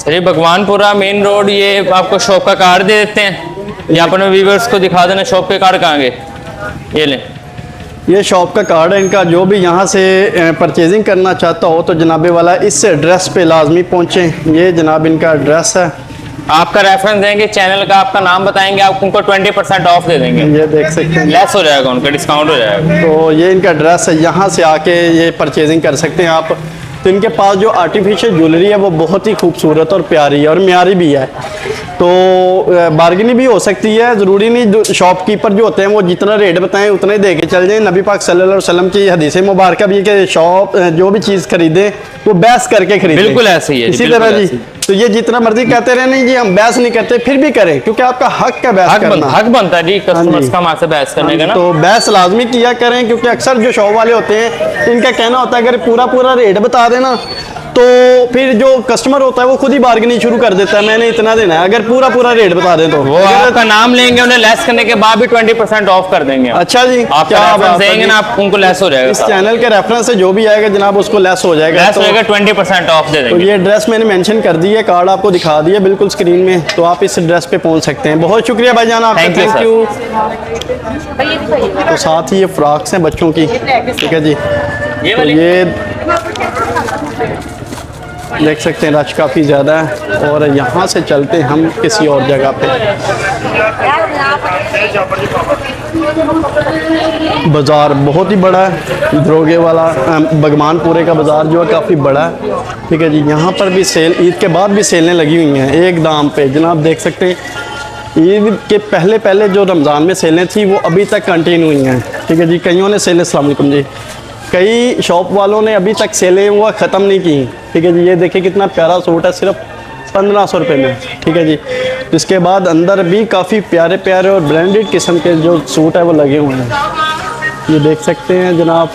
ये भगवानपुरा मेन रोड, ये आपको शॉप का कार्ड दे देते हैं, या अपने व्यूवर्स को दिखा देना शॉप के कार्ड कहाँ गए, ये लें। ये शॉप का कार्ड है इनका। जो भी यहाँ से परचेजिंग करना चाहता हो तो जनाबे वाला इस एड्रेस पे लाजमी पहुँचें। ये जनाब इनका एड्रेस है। आपका रेफरेंस देंगे, चैनल का आपका नाम बताएंगे, आप उनको 20% ऑफ दे देंगे, ये देख सकते हैं। लेस हो जाएगा, उनका डिस्काउंट हो जाएगा। तो ये इनका एड्रेस है, यहाँ से आके ये परचेजिंग कर सकते हैं आप। तो इनके पास जो आर्टिफिशियल ज्वेलरी है वो बहुत ही खूबसूरत और प्यारी है और म्यारी भी है। तो बार्गेनिंग भी हो सकती है, ज़रूरी नहीं शॉपकीपर जो होते हैं वो जितना रेट बताएं उतना ही दे के चल जाएं। नबी पाक सल्लल्लाहु अलैहि वसल्लम की हदीस मुबारक भी है कि शॉप जो भी चीज़ खरीदे वो बहस करके खरीदे। बिल्कुल ऐसे ही है, इसी बिल्कुल तरह जी। ऐसे ही। तो ये जितना मर्जी कहते रहे, नहीं जी हम बहस नहीं करते, फिर भी करें क्योंकि आपका हक है बहस करना। हक बनता है जी हाँ कस्टमर्स जी। का हमारे से बहस करने का ना। तो बहस लाजमी किया करें, क्योंकि अक्सर जो शॉप वाले होते हैं इनका कहना होता है अगर पूरा पूरा रेट बता देना तो फिर जो कस्टमर होता है वो खुद ही बार्गेनिंग शुरू कर देता है, मैंने इतना देना है। अगर पूरा पूरा रेट बता दें तो वो आपका नाम लेंगे, उन्हें लेस करने के बाद भी 20% ऑफ कर देंगे। अच्छा जी, आप क्या रेफरेंस बात है देंगे जी। ना, आप उनको लेस हो जाएगा। इस चैनल के रेफरेंस से जो भी आएगा जनाब उसको लेस हो जाएगा। लेस तो, हो जाएगा, 20% ऑफ दे तो देंगे। ये एड्रेस मैंने मेंशन कर दी है, कार्ड आपको दिखा दिया बिल्कुल स्क्रीन में, तो आप इस एड्रेस पे पहुंच सकते हैं। बहुत शुक्रिया भाईजान आपका, Thank you, thank sir. You. तो साथ ही ये फ्रॉक्स हैं बच्चों की, ठीक है जी। ये तो वाली ये देख सकते हैं रश काफ़ी ज़्यादा है। और यहाँ से चलते हैं हम किसी और जगह पे। बाज़ार बहुत ही बड़ा है, दरोगे वाला भगवानपुरे का बाज़ार जो है काफ़ी बड़ा है, ठीक है जी। यहाँ पर भी सेल, ईद के बाद भी सेलें लगी हुई हैं एक दाम पे जनाब, देख सकते हैं। ईद के पहले पहले जो रमज़ान में सेलें थी वो अभी तक कंटिन्यू हुई हैं, ठीक है जी। कईयों ने सेलें, अस्सलाम वालेकुम जी, कई शॉप वालों ने अभी तक सेलें वो ख़त्म नहीं की, ठीक है जी। ये देखिए कितना प्यारा सूट है, सिर्फ 1500 रुपये में, ठीक है जी। इसके बाद अंदर भी काफ़ी प्यारे प्यारे और ब्रांडेड किस्म के जो सूट है वो लगे हुए हैं, ये देख सकते हैं जनाब।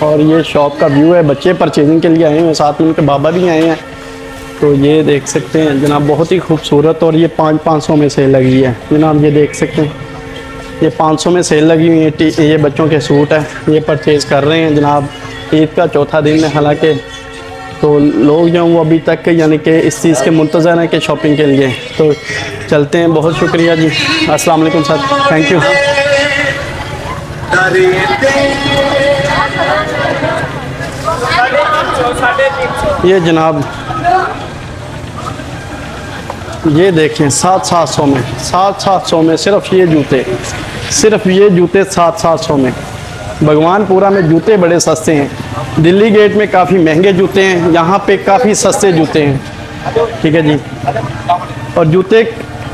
और ये शॉप का व्यू है, बच्चे परचेजिंग के लिए आए हैं, साथ में उनके बाबा भी आए हैं। तो ये देख सकते हैं जनाब, बहुत ही खूबसूरत। और ये 500 में सेल लगी है जनाब, ये देख सकते हैं, ये 500 में सेल लगी हुई है। ये बच्चों के सूट है, ये परचेज़ कर रहे हैं जनाब। ईद का चौथा दिन है हालांकि, तो लोग जो हैं वो अभी तक यानी कि इस चीज़ के मुंतज़र हैं कि शॉपिंग के लिए। तो चलते हैं, बहुत शुक्रिया जी, अस्सलाम वालेकुम सर, थैंक यू। ये जनाब ये देखें 700 में, 700 में सिर्फ ये जूते, सिर्फ ये जूते 700 में। भगवानपुरा में जूते बड़े सस्ते हैं, दिल्ली गेट में काफ़ी महंगे जूते हैं, यहाँ पे काफ़ी सस्ते जूते हैं, ठीक है जी। और जूते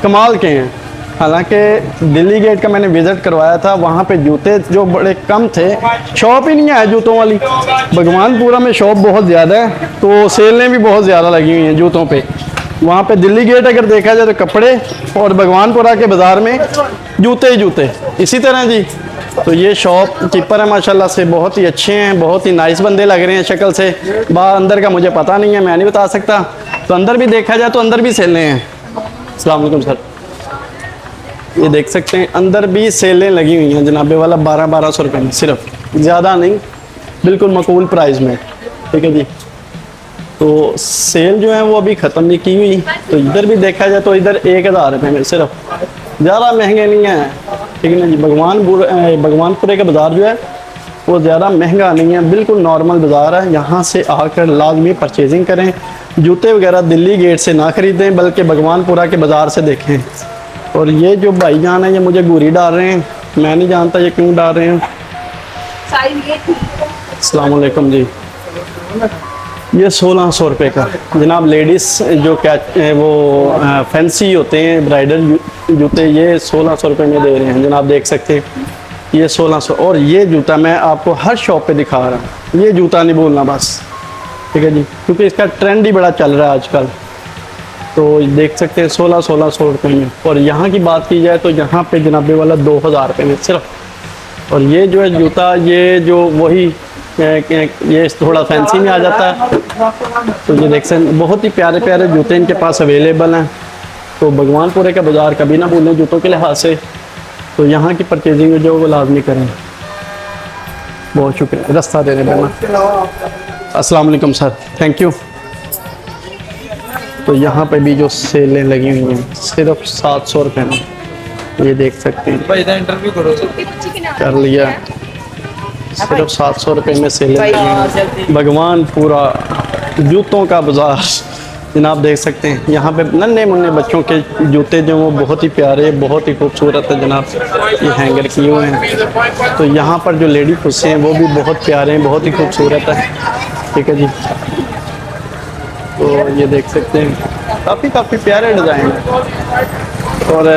कमाल के हैं। हालांकि दिल्ली गेट का मैंने विज़िट करवाया था, वहाँ पे जूते जो बड़े कम थे, शॉप ही नहीं है जूतों वाली। भगवानपुरा में शॉप बहुत ज़्यादा है, तो सेलें भी बहुत ज़्यादा लगी हुई हैं जूतों पे। वहाँ पे दिल्ली गेट अगर देखा जाए तो कपड़े, और भगवानपुरा के बाज़ार में जूते ही जूते। इसी तरह जी, तो ये शॉप कीपर है माशाल्लाह से, बहुत ही अच्छे हैं, बहुत ही नाइस बंदे लग रहे हैं शक्ल से। अंदर का मुझे पता नहीं है, मैं नहीं बता सकता। तो अंदर भी देखा जाए तो अंदर भी सेलें हैं। अस्सलाम वालेकुम सर, ये देख सकते हैं अंदर भी सेलें लगी हुई हैं जनाबे वाला, 1200 रुपये में सिर्फ, ज़्यादा नहीं, बिल्कुल मकबूल प्राइस में, ठीक है जी। तो सेल जो है वो अभी ख़त्म नहीं की हुई। तो इधर भी देखा जाए तो इधर 1000 रुपये में सिर्फ, ज़्यादा महंगे नहीं हैं, ठीक है ना जी। भगवानपुरे का बाज़ार जो है वो ज़्यादा महंगा नहीं है, बिल्कुल नॉर्मल बाज़ार है। यहाँ से आकर लाजमी परचेजिंग करें, जूते वगैरह दिल्ली गेट से ना ख़रीदें बल्कि भगवानपुरा के बाज़ार से देखें। और ये जो भाईजान है ये मुझे गोरी डाल रहे हैं, मैं नहीं जानता ये क्यों डाल रहे हैं। अस्सलाम वालेकुम जी। ये 1600 रुपये का जनाब। लेडीज़ जो वो फैंसी होते हैं ब्राइडल जूते, ये 1600 रुपये में दे रहे हैं जनाब, देख सकते हैं ये 1600। और ये जूता मैं आपको हर शॉप पे दिखा रहा हूँ, ये जूता नहीं बोलना बस, ठीक है जी, क्योंकि इसका ट्रेंड ही बड़ा चल रहा है आजकल। तो देख सकते हैं 1600 रुपये में। और यहाँ की बात की जाए तो यहाँ पे जनाबे वाला 2000 रुपये में सिर्फ। और ये जो है जूता, ये जो वही ये थोड़ा फैंसी में आ जाता है। तो ये देख सकते हैं बहुत ही प्यारे प्यारे जूते इनके पास अवेलेबल हैं। तो भगवानपुरे का बाज़ार कभी ना भूलें जूतों के लिहाज से। तो यहाँ की परचेजिंग जो वो लाजमी करें। बहुत शुक्रिया रास्ता देने देना। अस्सलाम वालेकुम सर, थैंक यू। तो यहाँ पे भी जो सेलें लगी हुई हैं सिर्फ 700 रुपये में, ये देख सकते हैं। इंटरव्यू करो कर लिया, सिर्फ 700 रुपये में सेलें लगी हुई हैं। भगवानपुरा जूतों का बाज़ार जनाब, देख सकते हैं। यहाँ पे नन्हे मुन्ने बच्चों के जूते जो वो बहुत ही प्यारे, बहुत ही खूबसूरत है जनाब, ये हैंगर किए हुए हैं। तो यहाँ पर जो लेडी कुर्सी हैं वो भी बहुत प्यारे हैं, बहुत ही खूबसूरत है, ठीक है जी। तो ये देख सकते हैं काफ़ी प्यारे डिज़ाइन है। और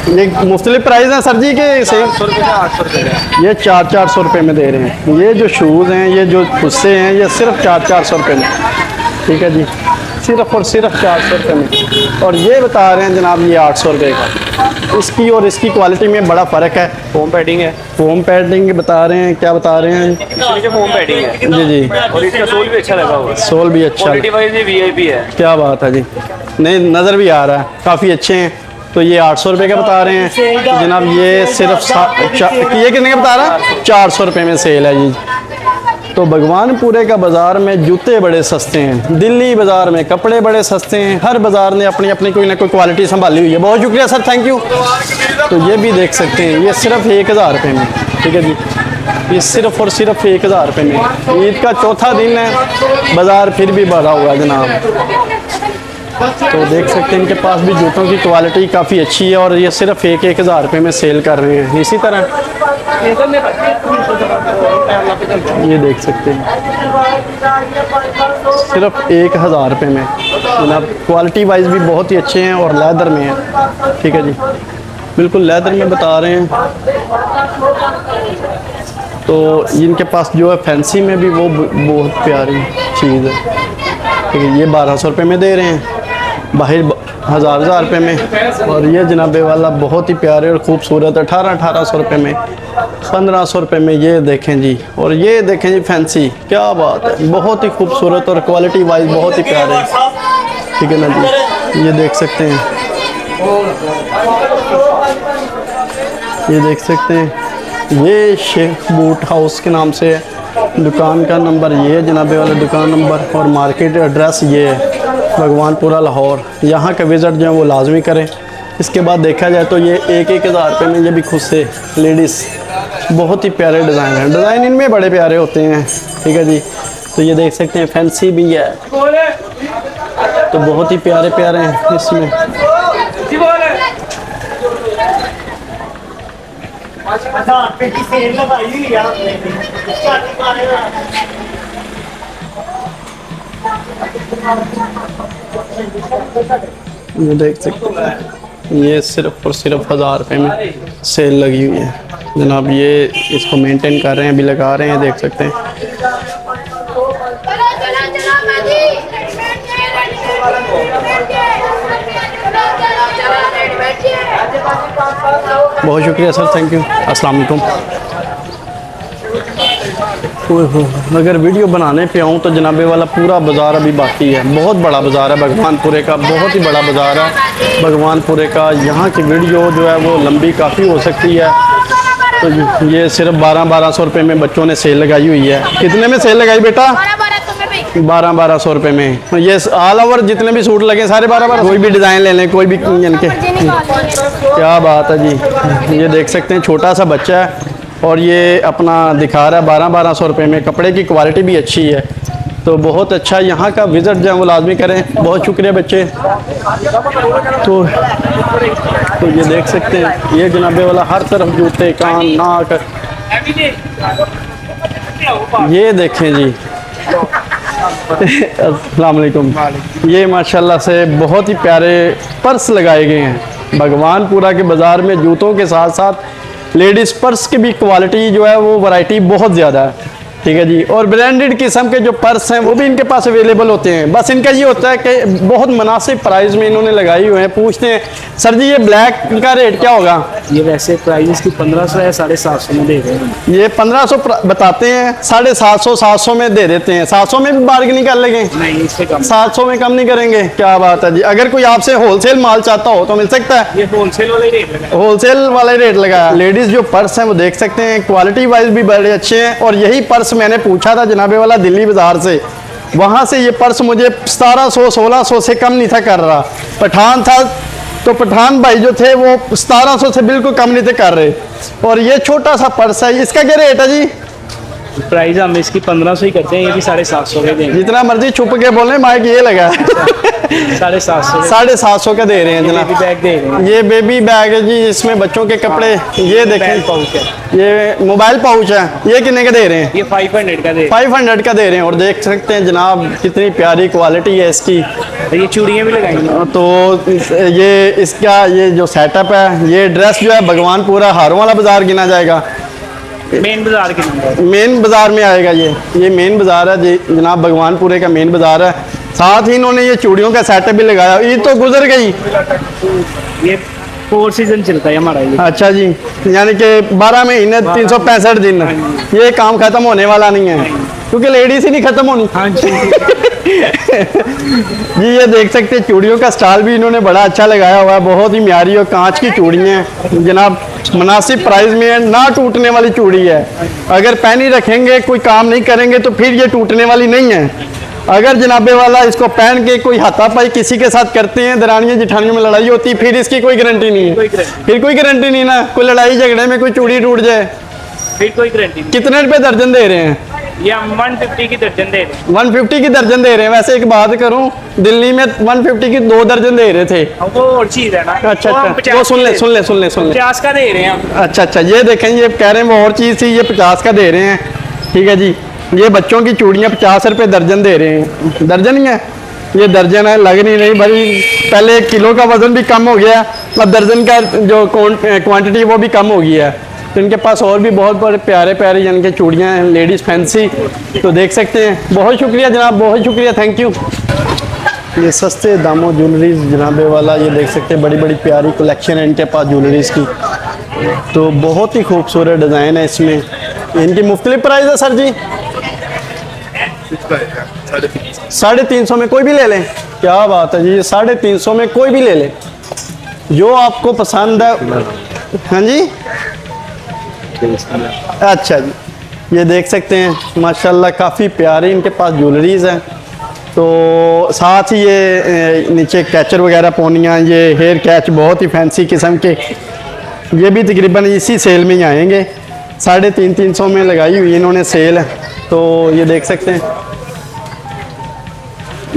ये मुख्तलिफ प्राइस हैं सर जी के सेम 800 रुपये, ये 400 रुपये में दे रहे हैं। ये जो शूज़ हैं, ये जो कुर्से हैं, ये सिर्फ 400 रुपये में, ठीक है जी, सिर्फ और सिर्फ 400 रुपये में। और ये बता रहे हैं जनाब ये 800 रुपये का। इसकी और इसकी क्वालिटी में बड़ा फ़र्क है। फोम पैडिंग है, फोम पैडिंग बता रहे हैं, क्या बता रहे हैं? इसके फोम पैडिंग है जी जी, और इसका सोल भी अच्छा लगा हुआ है। सोल भी अच्छा, क्वालिटी वाइज ये वीआईपी है। क्या बात है जी, नहीं नज़र भी आ रहा है, काफ़ी अच्छे हैं। तो ये 800 रुपये का बता रहे हैं तो जनाब, ये सिर्फ ये कितने का बता रहा है? 400 रुपये में सेल है जी। तो भगवानपुरे का बाज़ार में जूते बड़े सस्ते हैं, दिल्ली बाज़ार में कपड़े बड़े सस्ते हैं। हर बाज़ार ने अपनी अपनी कोई ना कोई क्वालिटी संभाली हुई है। बहुत शुक्रिया सर, थैंक यू। तो ये भी देख सकते हैं, ये सिर्फ 1000 रुपये में, ठीक है जी, ये सिर्फ और सिर्फ 1000 रुपये में। ईद का चौथा दिन है, बाज़ार फिर भी भरा हुआ है जनाब। तो देख सकते हैं इनके पास भी जूतों की क्वालिटी काफ़ी अच्छी है और ये सिर्फ 1000 रुपये में सेल कर रहे हैं। इसी तरह ये देख सकते हैं सिर्फ 1000 रुपये में जनाब। क्वालिटी वाइज भी बहुत ही अच्छे हैं और लेदर में है, ठीक है जी, बिल्कुल लेदर में बता रहे हैं। तो इनके पास जो है फैंसी में भी वो बहुत प्यारी चीज़ है, ठीक है। ये 1200 रुपये में दे रहे हैं, बाहर 1000 रुपये में। और ये जनाबे वाला बहुत ही प्यारे और ख़ूबसूरत 1800 रुपये में, 1500 रुपये में, ये देखें जी। और ये देखें जी फैंसी, क्या बात है, बहुत ही खूबसूरत और क्वालिटी वाइज बहुत ही प्यारे, ठीक है ना जी। ये देख सकते हैं, ये देख सकते हैं, ये शेख बूट हाउस के नाम से दुकान का नंबर ये है जनाबे वाला दुकान नंबर। और मार्केट एड्रेस ये है भगवानपुरा लाहौर। यहाँ का विज़िट जो है वो लाजमी करें। इसके बाद देखा जाए तो ये 1000 रुपये में ये भी खुद से लेडीज़ बहुत ही प्यारे डिज़ाइन हैं, डिज़ाइन इनमें बड़े प्यारे होते हैं, ठीक है जी। तो ये देख सकते हैं फैंसी भी है, तो बहुत ही प्यारे प्यारे हैं इसमें। ये देख सकते हैं, ये सिर्फ और सिर्फ 1000 रुपये में सेल लगी हुई है जनाब। ये इसको मेंटेन कर रहे हैं, अभी लगा रहे हैं, देख सकते हैं। बहुत शुक्रिया सर, थैंक यू, अस्सलाम वालेकुम। अगर वीडियो बनाने पे आऊँ तो जनाबे वाला पूरा बाज़ार अभी बाकी है, बहुत बड़ा बाज़ार है भगवानपुरे का, बहुत ही बड़ा बाज़ार है भगवानपुरे का। यहाँ की वीडियो जो है वो लंबी काफ़ी हो सकती है। तो ये सिर्फ 1200 रुपये में बच्चों ने सेल लगाई हुई है। कितने में सेल लगाई बेटा? 1200 रुपये में। ये ऑल ओवर जितने भी सूट लगे सारे 1200, कोई भी डिज़ाइन ले लें, कोई भी इनके। क्या बात है जी, ये देख सकते हैं छोटा सा बच्चा है और ये अपना दिखा रहा है 1200 रुपये में। कपड़े की क्वालिटी भी अच्छी है, तो बहुत अच्छा। यहाँ का विज़िट जो है वो लाजमी करें। बहुत शुक्रिया बच्चे। तो ये देख सकते हैं, ये जनाबे वाला हर तरफ जूते, कान, नाक, ये देखें जी, अस्सलाम वालेकुम। ये माशाल्लाह से बहुत ही प्यारे पर्स लगाए गए हैं भगवानपुरा के बाज़ार में। जूतों के साथ साथ लेडीज़ पर्स की भी क्वालिटी जो है वो वैरायटी बहुत ज़्यादा है, ठीक है जी। और ब्रांडेड किस्म के जो पर्स हैं वो भी इनके पास अवेलेबल होते हैं। बस इनका ये होता है कि बहुत मुनासिब प्राइस में इन्होंने लगाई हुए हैं। पूछते हैं सर जी ये ब्लैक का रेट क्या होगा? ये वैसे प्राइस की 1500 है, 750 में दे रहे हैं। ये 1500 बताते हैं, 750 700 में दे देते हैं। 700 में भी बार्गेनिंग कर लेंगे? नहीं, इससे कम। 700 में कम नहीं करेंगे? क्या बात है जी। अगर कोई आपसे होलसेल माल चाहता हो तो मिल सकता है? ये होलसेल वाले रेट लगा। होलसेल वाले रेट लगाया। लेडीज जो पर्स हैं वो देख सकते हैं क्वालिटी वाइज भी बड़े अच्छे हैं। और यही पर्स मैंने पूछा था जनाबे वाला दिल्ली बाजार से, वहाँ से ये पर्स मुझे 1700 1600 से कम नहीं था कर रहा। पठान था तो पठान भाई जो थे वो 1700 से बिल्कुल कम नहीं थे कर रहे। और ये छोटा सा पर्स है, इसका क्या रेट है जी? प्राइस हम इसकी 1500 ही करते हैं, ये भी 750 में देंगे। जितना मर्जी छुप के बोले, माइक ये लगा है। 750 750 का दे रहे हैं जनाब। बैग दे रहे हैं। ये बेबी बैग है जी, इसमें बच्चों के कपड़े। ये देखें पाउच है, ये मोबाइल पाउच है। ये कितने का दे रहे हैं? ये 500 का दे। 500 का दे रहे हैं। और देख सकते हैं जनाब कितनी प्यारी क्वालिटी है इसकी। ये चूड़ियाँ भी लगाएंगे। तो ये इसका ये जो सेटअप है, ये ड्रेस जो है भगवानपुरा हारों वाला बाजार गिना जाएगा। मेन बाजार के नंबर। मेन बाजार में आएगा ये मेन बाजार है जी जनाब, भगवानपुरे का मेन बाजार है। साथ ही इन्होंने ये चूड़ियों का सेटअप भी लगाया। ईद तो गुजर गई, ये 4 सीजन चलता है हमारा ये। अच्छा जी, यानी कि 12 महीने 365 दिन ये काम खत्म होने वाला नहीं है, क्योंकि लेडीज ही नहीं खत्म होनी। हाँ जी। जी ये देख सकते हैं चूड़ियों का स्टाइल भी इन्होंने बड़ा अच्छा लगाया हुआ है। बहुत ही म्यारी और कांच की चूड़ियाँ हैं जनाब, मुनासिब प्राइस में है, ना टूटने वाली चूड़ी है। अगर पहनी रखेंगे, कोई काम नहीं करेंगे तो फिर ये टूटने वाली नहीं है। अगर जनाबे वाला इसको पहन के कोई हाथापाई किसी के साथ करते हैं, दरानियों जिठानियों में लड़ाई होती है, फिर इसकी कोई गारंटी नहीं है। फिर कोई गारंटी नहीं ना, कोई लड़ाई झगड़े में कोई चूड़ी टूट जाए। फिर कोई गारंटी नहीं। कितने रुपए दर्जन दे रहे हैं? ये हम 150 की दर्जन दे रहे हैं। 150 की दर्जन दे रहे हैं। वैसे एक बात करूं, दिल्ली में 150 की 2 दर्जन दे रहे थे। वो और चीज है ना। अच्छा वो हम अच्छा, 50 वो सुन ले 50 का दे रहे हैं हम। अच्छा अच्छा, ये देखें, ये कह रहे हैं वो और चीज़ थी, ये 50 का दे रहे हैं, ठीक है जी। ये बच्चों की चूड़ियाँ 50 रुपये दर्जन दे रहे हैं। दर्जन ही है, ये दर्जन है, लग नहीं भाई। पहले 1 किलो का वजन भी कम हो गया, अब दर्जन का जो क्वांटिटी वो भी कम हो गई है। तो इनके पास और भी बहुत बड़े प्यारे प्यारे यानी कि चूड़ियाँ हैं लेडीज़ फैंसी, तो देख सकते हैं। बहुत शुक्रिया जनाब, बहुत शुक्रिया, थैंक यू। ये सस्ते दामों ज्वेलरीज जनाबे वाला, ये देख सकते हैं बड़ी बड़ी प्यारी कलेक्शन है इनके पास ज्वेलरीज की। तो बहुत ही खूबसूरत डिज़ाइन है इसमें। इनकी मुख्तलिफ प्राइस है सर जी? 350 में कोई भी ले लें? क्या बात है जी, 350 में कोई भी ले लें जो आपको पसंद है। हाँ जी, अच्छा जी, ये देख सकते हैं माशाल्लाह काफ़ी प्यारे इनके पास ज्वेलरीज हैं। तो साथ ही ये नीचे कैचर वगैरह पोनियाँ, ये हेयर कैच बहुत ही फैंसी किस्म के, ये भी तकरीबन इसी सेल में ही आएंगे। 350 में लगाई हुई इन्होंने सेल। तो ये देख सकते हैं,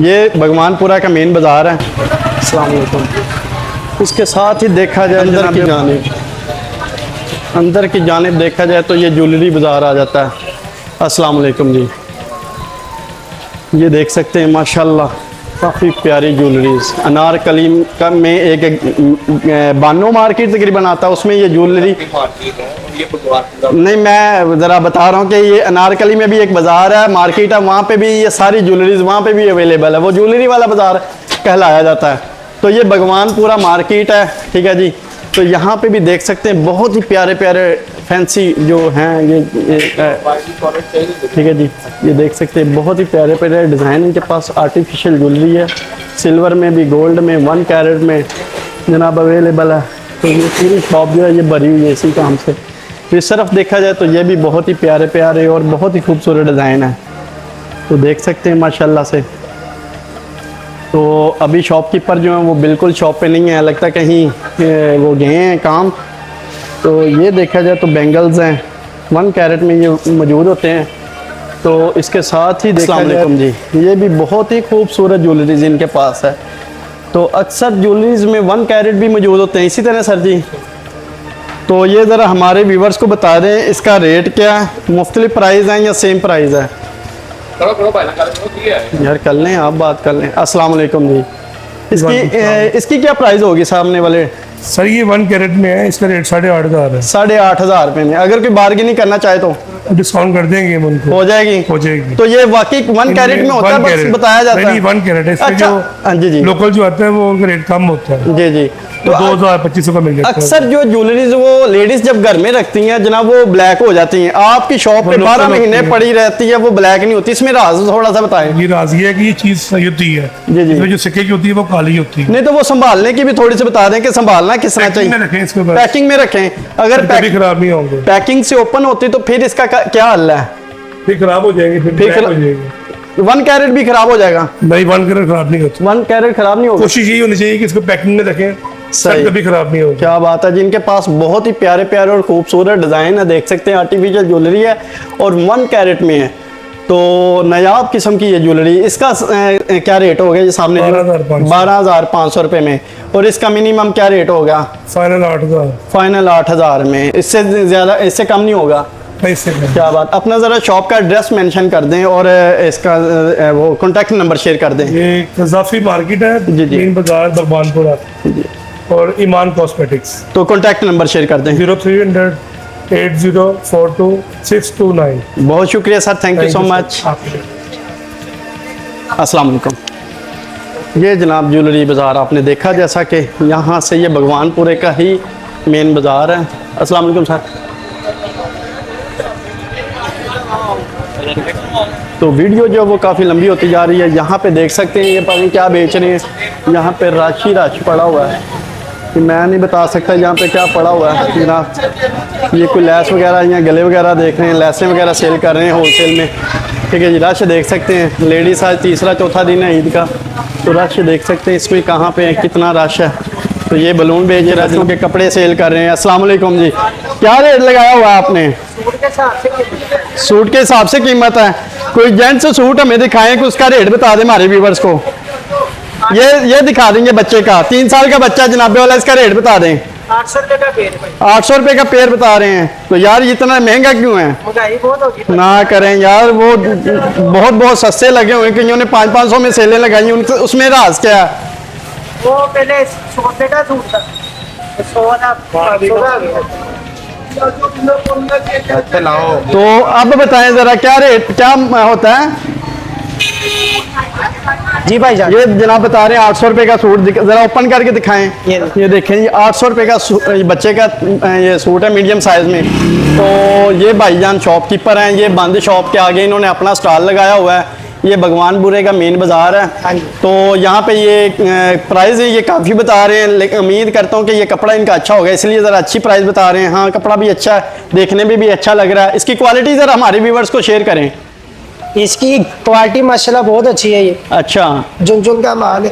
ये भगवानपुरा का मेन बाज़ार है। अस्सलाम वालेकुम। इसके साथ ही देखा जाए अंदर की जानिब देखा जाए तो ये ज्वेलरी बाज़ार आ जाता है। अस्सलाम वालेकुम जी, ये देख सकते हैं माशाल्लाह काफ़ी प्यारी ज्वेलरीज। अनारकली का में एक बानो मार्केट तकरीबन आता है, उसमें ये ज्वेलरी नहीं, मैं ज़रा बता रहा हूँ कि ये अनारकली में भी एक बाज़ार है, मार्केट है, वहाँ पे भी ये सारी ज्वेलरीज वहाँ पे भी अवेलेबल है। वो ज्वेलरी वाला बाज़ार कहलाया जाता है। तो ये भगवानपुरा मार्केट है, ठीक है जी। तो यहाँ पे भी देख सकते हैं बहुत ही प्यारे प्यारे फैंसी जो हैं ये ठीक है जी। ये देख सकते हैं बहुत ही प्यारे प्यारे डिज़ाइन इनके पास। आर्टिफिशियल ज्वेलरी है, सिल्वर में भी, गोल्ड में, 1 कैरेट में जनाब अवेलेबल है। तो ये पूरी शॉप जो है ये भरी हुई है इसी काम से। तो इस तरफ देखा जाए तो ये भी बहुत ही प्यारे प्यारे और बहुत ही खूबसूरत डिज़ाइन है। तो देख सकते हैं माशाल्लाह से। तो अभी शॉपकीपर जो है वो बिल्कुल शॉप पे नहीं है, लगता कहीं वो गए हैं काम। तो ये देखा जाए तो बेंगल्स हैं, 1 कैरेट में ये मौजूद होते हैं। तो इसके साथ ही देखा जाए जी, ये भी बहुत ही खूबसूरत ज्वेलरीज इनके पास है। तो अक्सर ज्वेलरीज में 1 कैरेट भी मौजूद होते हैं। इसी तरह सर जी, तो ये ज़रा हमारे व्यूवर्स को बता दें इसका रेट क्या है, मुख्तलिफ प्राइस हैं या सेम प्राइस है? यार कर लें, आप बात कर लें। अस्सलाम वालेकुम जी। इसकी क्या प्राइस होगी सामने वाले? सर ये 1 कैरेट में है, इसका रेट 8,500 है। 8,500 रुपये में। अगर कोई बार्गेनिंग करना चाहे तो डिस्काउंट कर देंगे हम उनको। हो जाएगी? हो जाएगी। तो ये वाकई 1 कैरेट में होता है, बस बताया जाता है? नहीं, 1 कैरेट है। इसमें अच्छा, हाँ जी जी, लोकल जो आता है वो उनका रेट कम होता है। जी जी। तो 2,000-2,500 का मिल जाता है। अक्सर जो ज्वेलरीज वो लेडीज जब घर में रखती हैं जनाब, वो ब्लैक हो जाती हैं। आपकी शॉप पे 12 महीने पड़ी रहती है, वो ब्लैक नहीं होती। इसमें राज थोड़ा सा बताएं। ये राज ये है कि ये चीज सही होती है। जी जी। इसमें जो सिक्के की होती है वो काली होती है। नहीं तो वो संभालने की भी थोड़ी सी बता दें कि संभालना किस तरह पैकिंग में चाहिए। रखें इसको बस। पैकिंग में रखें। अगर कभी खराब नहीं होंगे। पैकिंग से ओपन होती तो फिर इसका क्या हल है? फिर खराब हो जाएंगे, फिर फिर black हो जाएंगे। 1 कैरेट भी खराब हो जाएगा? नहीं, 1 कैरेट खराब नहीं होता। 1 कैरेट खराब नहीं होगा? कोशिश यही होनी चाहिए कि इसको पैकिंग में रखें, सही। कभी खराब नहीं होगा। क्या बात है। जिनके पास बहुत ही प्यारे प्यारे और खूबसूरत डिजाइन है, देख सकते हैं आर्टिफिशियल ज्वेलरी है और 1 कैरेट में है, तो नायाब किस्म की ये ज्वेलरी। इसका क्या रेट होगा? ये सामने 12,500 रुपये में। और इसका मिनिमम क्या रेट होगा? फाइनल 8,000। फाइनल 8,000 में। इससे ज़्यादा, इससे कम नहीं होगा? पैसे में। क्या बात। अपना ज़रा शॉप का एड्रेस मेंशन कर दें और इसका वो कॉन्टैक्ट नंबर शेयर कर दें। ये कजाफी मार्केट है, जी जी। मेन बाजार भगवानपुरा और ईमान कॉस्मेटिक्स। तो कॉन्टैक्ट नंबर शेयर कर दें। 0300 8042 629। बहुत शुक्रिया sir, thank you so much. अस्सलाम वालेकुम। ये जनाब ज्वेलरी बाज़ार आपने देखा, जैसा कि यहाँ से ये भगवानपुरे का ही मेन बाज़ार है। अस्सलाम वालेकुम सर। तो वीडियो जो वो काफ़ी लंबी होती जा रही है। यहाँ पे देख सकते हैं ये पता नहीं क्या बेच रहे हैं। यहाँ पे रश पड़ा हुआ है कि मैं नहीं बता सकता यहाँ पे क्या पड़ा हुआ है जनाब। ये कोई लैस वगैरह या गले वगैरह देख रहे हैं, लैसें वगैरह सेल कर रहे हैं होलसेल में। ठीक है जी। रश देख सकते हैं। लेडीज़ आज तीसरा चौथा दिन है ईद का, तो रश देख सकते हैं इसमें कहाँ पे कितना रश है। तो ये बलून बेच रहे हैं, के कपड़े सेल कर रहे हैं। अस्सलाम वालेकुम जी। क्या रेट लगाया हुआ है आपने? सूट के हिसाब से कीमत है। कोई जेंट्स सूट हमें दिखाएं कि उसका रेट बता दें हमारे व्यूवर्स को। ये दिखा देंगे बच्चे का, 3 साल का बच्चा जनाबे वाला, इसका रेट बता दें। 800 रुपए का पेड़। 800 रुपए का पेड़ बता रहे हैं। तो यार इतना महंगा क्यों है? महंगाई बहुत होगी ना करें यार, वो बहुत सस्ते लगे हुए हैं। कईयों ने 500-500 में सेलें लगाई, उसमें राज क्या है? वो पहले 100 रुपए का सूट था, 100 तो अब बताएं जरा क्या रेट क्या होता है? जी भाई जान। ये जनाब बता रहे हैं 800 रुपए का सूट। जरा ओपन करके दिखाएं। ये देखें, ये 800 रुपए का बच्चे का ये सूट है मीडियम साइज में। तो ये भाईजान शॉपकीपर हैं, ये बंद शॉप के आगे इन्होंने अपना स्टॉल लगाया हुआ है। ये भगवानपुरे का मेन बाजार है। तो यहाँ पे ये प्राइस है, ये काफ़ी बता रहे हैं, लेकिन उम्मीद करता हूँ कि ये कपड़ा इनका अच्छा होगा, इसलिए ज़रा अच्छी प्राइस बता रहे हैं। हाँ, कपड़ा भी अच्छा है, देखने में भी अच्छा लग रहा है। इसकी क्वालिटी ज़रा हमारे व्यूवर्स को शेयर करें। इसकी क्वालिटी माशाल्लाह बहुत अच्छी है। ये अच्छा, झुनझुन का माल है।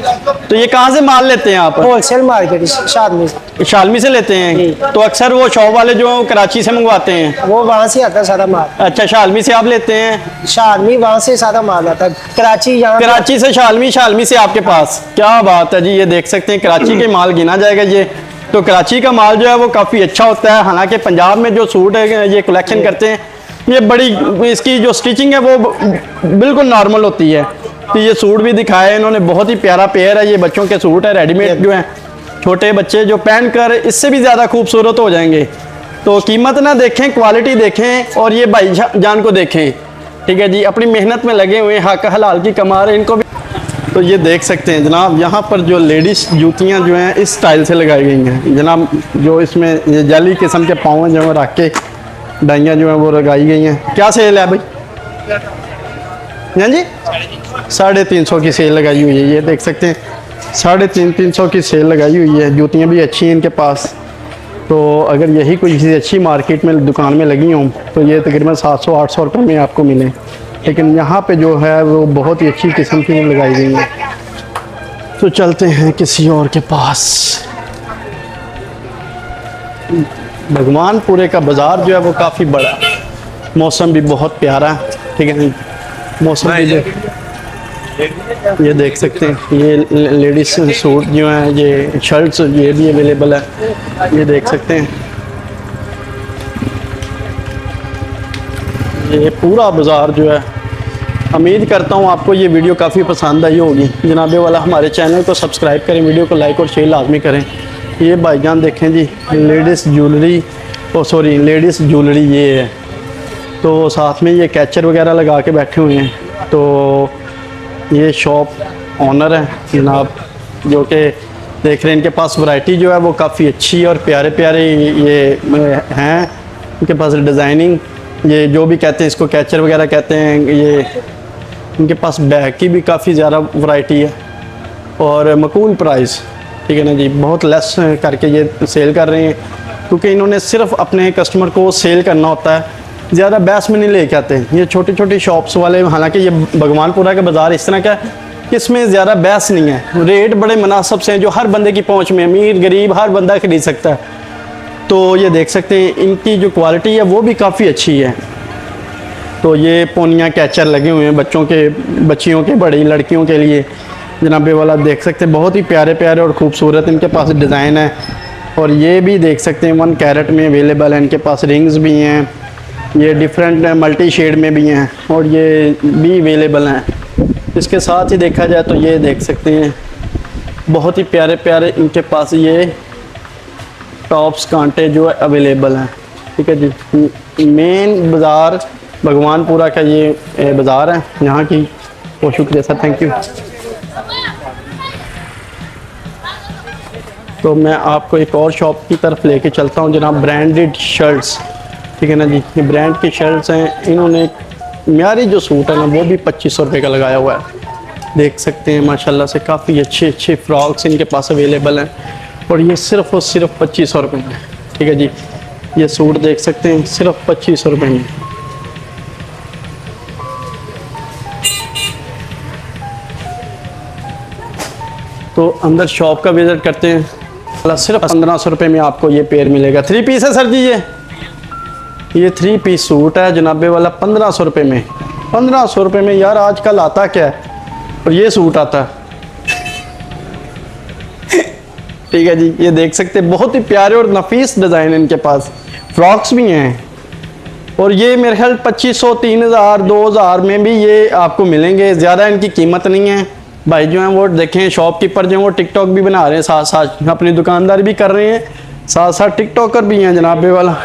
तो ये कहाँ से माल लेते हैं आप? होलसेल मार्केट शादमी से। शालमी से लेते हैं? तो अक्सर वो शॉप वाले जो कराची से मंगवाते हैं, वो वहाँ से आता है सारा माल। अच्छा, शालमी से आप लेते हैं? शादमी वहाँ से सारा माल आता है। कराची यहाँ कराची से शालमी, शालमी से आपके पास। क्या बात है जी। ये देख सकते हैं कराची के माल गिना जाएगा ये। तो कराची का माल जो है वो काफ़ी अच्छा होता है। हालांकि पंजाब में जो सूट है ये कलेक्शन करते हैं, ये बड़ी इसकी जो स्टिचिंग है वो बिल्कुल नॉर्मल होती है। तो ये सूट भी दिखाया इन्होंने, बहुत ही प्यारा पेयर है। ये बच्चों के सूट है रेडीमेड जो हैं, छोटे बच्चे जो पहन कर इससे भी ज़्यादा खूबसूरत हो जाएंगे। तो कीमत ना देखें, क्वालिटी देखें और ये भाई जान को देखें। ठीक है जी, अपनी मेहनत में लगे हुए, हक हलाल की कमा रहे हैं, इनको भी। तो ये देख सकते हैं जनाब, यहाँ पर जो लेडीज़ जूतियाँ जो हैं इस स्टाइल से लगाई गई हैं जनाब। जो इसमें ये जाली किस्म के पाँव जो हैं रख के डाइयाँ जो हैं वो लगाई गई हैं। क्या सेल है भाई? हाँ जी, 350 की सेल लगाई हुई है। ये देख सकते हैं 350 की सेल लगाई हुई है। जूतियाँ भी अच्छी हैं इनके पास। तो अगर यही कोई किसी अच्छी मार्केट में दुकान में लगी हों तो ये तकरीबन 700-800 रुपये में आपको मिले। लेकिन यहाँ पे जो है वो बहुत ही अच्छी किस्म की लगाई गई है। तो चलते हैं किसी और के पास। भगवानपुरे का बाज़ार जो है वो काफ़ी बड़ा, मौसम भी बहुत प्यारा है। ठीक है, मौसम भी ये देख सकते हैं। ये लेडीज़ सूट जो हैं, ये शर्ट्स ये भी अवेलेबल है, ये देख सकते हैं। ये पूरा बाज़ार जो है उम्मीद करता हूँ आपको ये वीडियो काफ़ी पसंद आई होगी। जनाबे वाला हमारे चैनल को सब्सक्राइब करें, वीडियो को लाइक और शेयर लाजमी करें। ये भाईजान देखें जी, लेडीज़ ज्वेलरी ये है। तो साथ में ये कैचर वगैरह लगा के बैठे हुए हैं। तो ये शॉप ऑनर है जनाब, जो कि देख रहे हैं। इनके पास वैरायटी जो है वो काफ़ी अच्छी है और प्यारे प्यारे ये हैं। इनके पास डिज़ाइनिंग, ये जो भी कहते हैं इसको कैचर वगैरह कहते हैं। ये इनके पास बैग की भी काफ़ी ज़्यादा वैरायटी है और मकबूल प्राइस, ठीक है ना जी, बहुत लेस करके ये सेल कर रहे हैं, क्योंकि इन्होंने सिर्फ अपने कस्टमर को सेल करना होता है, ज़्यादा बहस में नहीं लेके आते। ये छोटी छोटी शॉप्स वाले, हालांकि ये भगवानपुरा का बाज़ार इस तरह का है कि इसमें ज़्यादा बहस नहीं है, रेट बड़े मुनासिब से हैं जो हर बंदे की पहुंच में, अमीर गरीब हर बंदा खरीद सकता है। तो ये देख सकते हैं इनकी जो क्वालिटी है वो भी काफ़ी अच्छी है। तो ये पोनिया कैचर लगे हुए हैं बच्चों के, बच्चियों के, बड़ी लड़कियों के लिए जनाबे वाला देख सकते हैं। बहुत ही प्यारे प्यारे और ख़ूबसूरत इनके पास डिज़ाइन है। और ये भी देख सकते हैं 1 कैरेट में अवेलेबल है। इनके पास रिंग्स भी हैं, ये डिफरेंट मल्टी शेड में भी हैं और ये भी अवेलेबल हैं। इसके साथ ही देखा जाए तो ये देख सकते हैं बहुत ही प्यारे प्यारे इनके पास ये टॉप्स कांटे जो है अवेलेबल हैं, ठीक है जी। मेन बाज़ार भगवानपुरा का ये बाज़ार है यहाँ की। बहुत शुक्रिया सर, थैंक यू। तो मैं आपको एक और शॉप की तरफ लेके चलता हूँ जनाब, ब्रांडेड शर्ट्स, ठीक है ना जी। ये ब्रांड की शर्ट्स हैं। इन्होंने म्यारी जो सूट है ना वो भी 2500 रुपये का लगाया हुआ है। देख सकते हैं माशाल्लाह से काफ़ी अच्छे अच्छे फ्रॉक्स इनके पास अवेलेबल हैं और ये सिर्फ़ और सिर्फ 2500 रुपये में, ठीक है जी। ये सूट देख सकते हैं सिर्फ 2500 रुपये में। तो अंदर शॉप का विज़िट करते हैं। सिर्फ 1500 रुपये में आपको ये पेयर मिलेगा। 3 पीस है सर जी, ये 3 पीस सूट है जनाबे वाला 1500 रुपये में। 1500 रुपये में यार आजकल आता क्या है, और ये सूट आता है ठीक है जी। ये देख सकते हैं बहुत ही प्यारे और नफीस डिज़ाइन इनके पास, फ्रॉक्स भी हैं। और ये मेरे ख्याल 2500, 3000, 2000 में भी ये आपको मिलेंगे। ज़्यादा इनकी कीमत नहीं है। भाई जो हैं वो देखें, शॉपकीपर जो हैं वो टिकटॉक भी बना रहे हैं, साथ साथ अपनी दुकानदारी भी कर रहे हैं, साथ साथ टिकटॉकर भी हैं जनाबे वाला,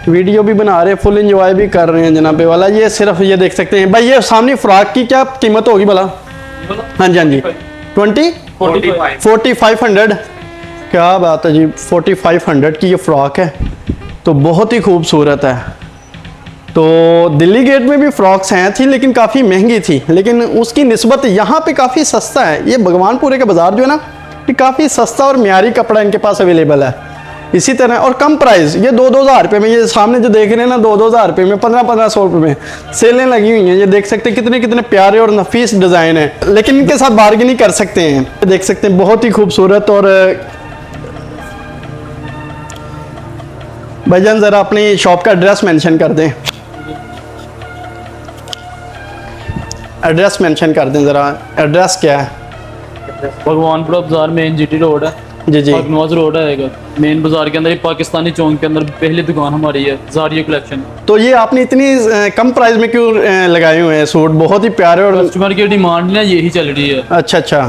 वीडियो भी बना रहे हैं, फुल एंजॉय भी कर रहे हैं जनाबे वाला। ये सिर्फ ये देख सकते हैं भाई, ये सामने फ्रॉक की क्या कीमत होगी भला? हाँ जी हाँ जी, 4500। क्या बात है जी, 4500 की ये फ्रॉक है, तो बहुत ही खूबसूरत है। तो दिल्ली गेट में भी फ्रॉक्स हैं थी, लेकिन काफ़ी महंगी थी, लेकिन उसकी निस्बत यहाँ पे काफ़ी सस्ता है। ये भगवानपुरे का बाज़ार जो है ना, ये काफ़ी सस्ता और म्यारी कपड़ा इनके पास अवेलेबल है। इसी तरह और कम प्राइस, ये 2-2 हज़ार रुपये में, ये सामने जो देख रहे हैं ना 2-2 हज़ार रुपये में, 1500 रुपये में सेलें लगी हुई हैं। ये देख सकते हैं कितने कितने प्यारे और नफीस डिज़ाइन है, लेकिन इनके साथ बार्गेनिंग कर सकते हैं। देख सकते हैं बहुत ही खूबसूरत। और भाईजान ज़रा अपनी शॉप का एड्रेस मेंशन कर दें, एड्रेस मेंशन कर दें ज़रा। एड्रेस क्या है? भगवानपुरा बाजार मेन जीटी रोड है जी जी, नवाज रोड है मेन बाजार के अंदर ही, पाकिस्तानी चौक के अंदर पहली दुकान हमारी है, ज़ारिया कलेक्शन। तो ये आपने इतनी कम प्राइस में क्यों लगाए हुए हैं सूट? बहुत ही प्यारे और कस्टमर की डिमांड ना यही चल रही है। अच्छा अच्छा।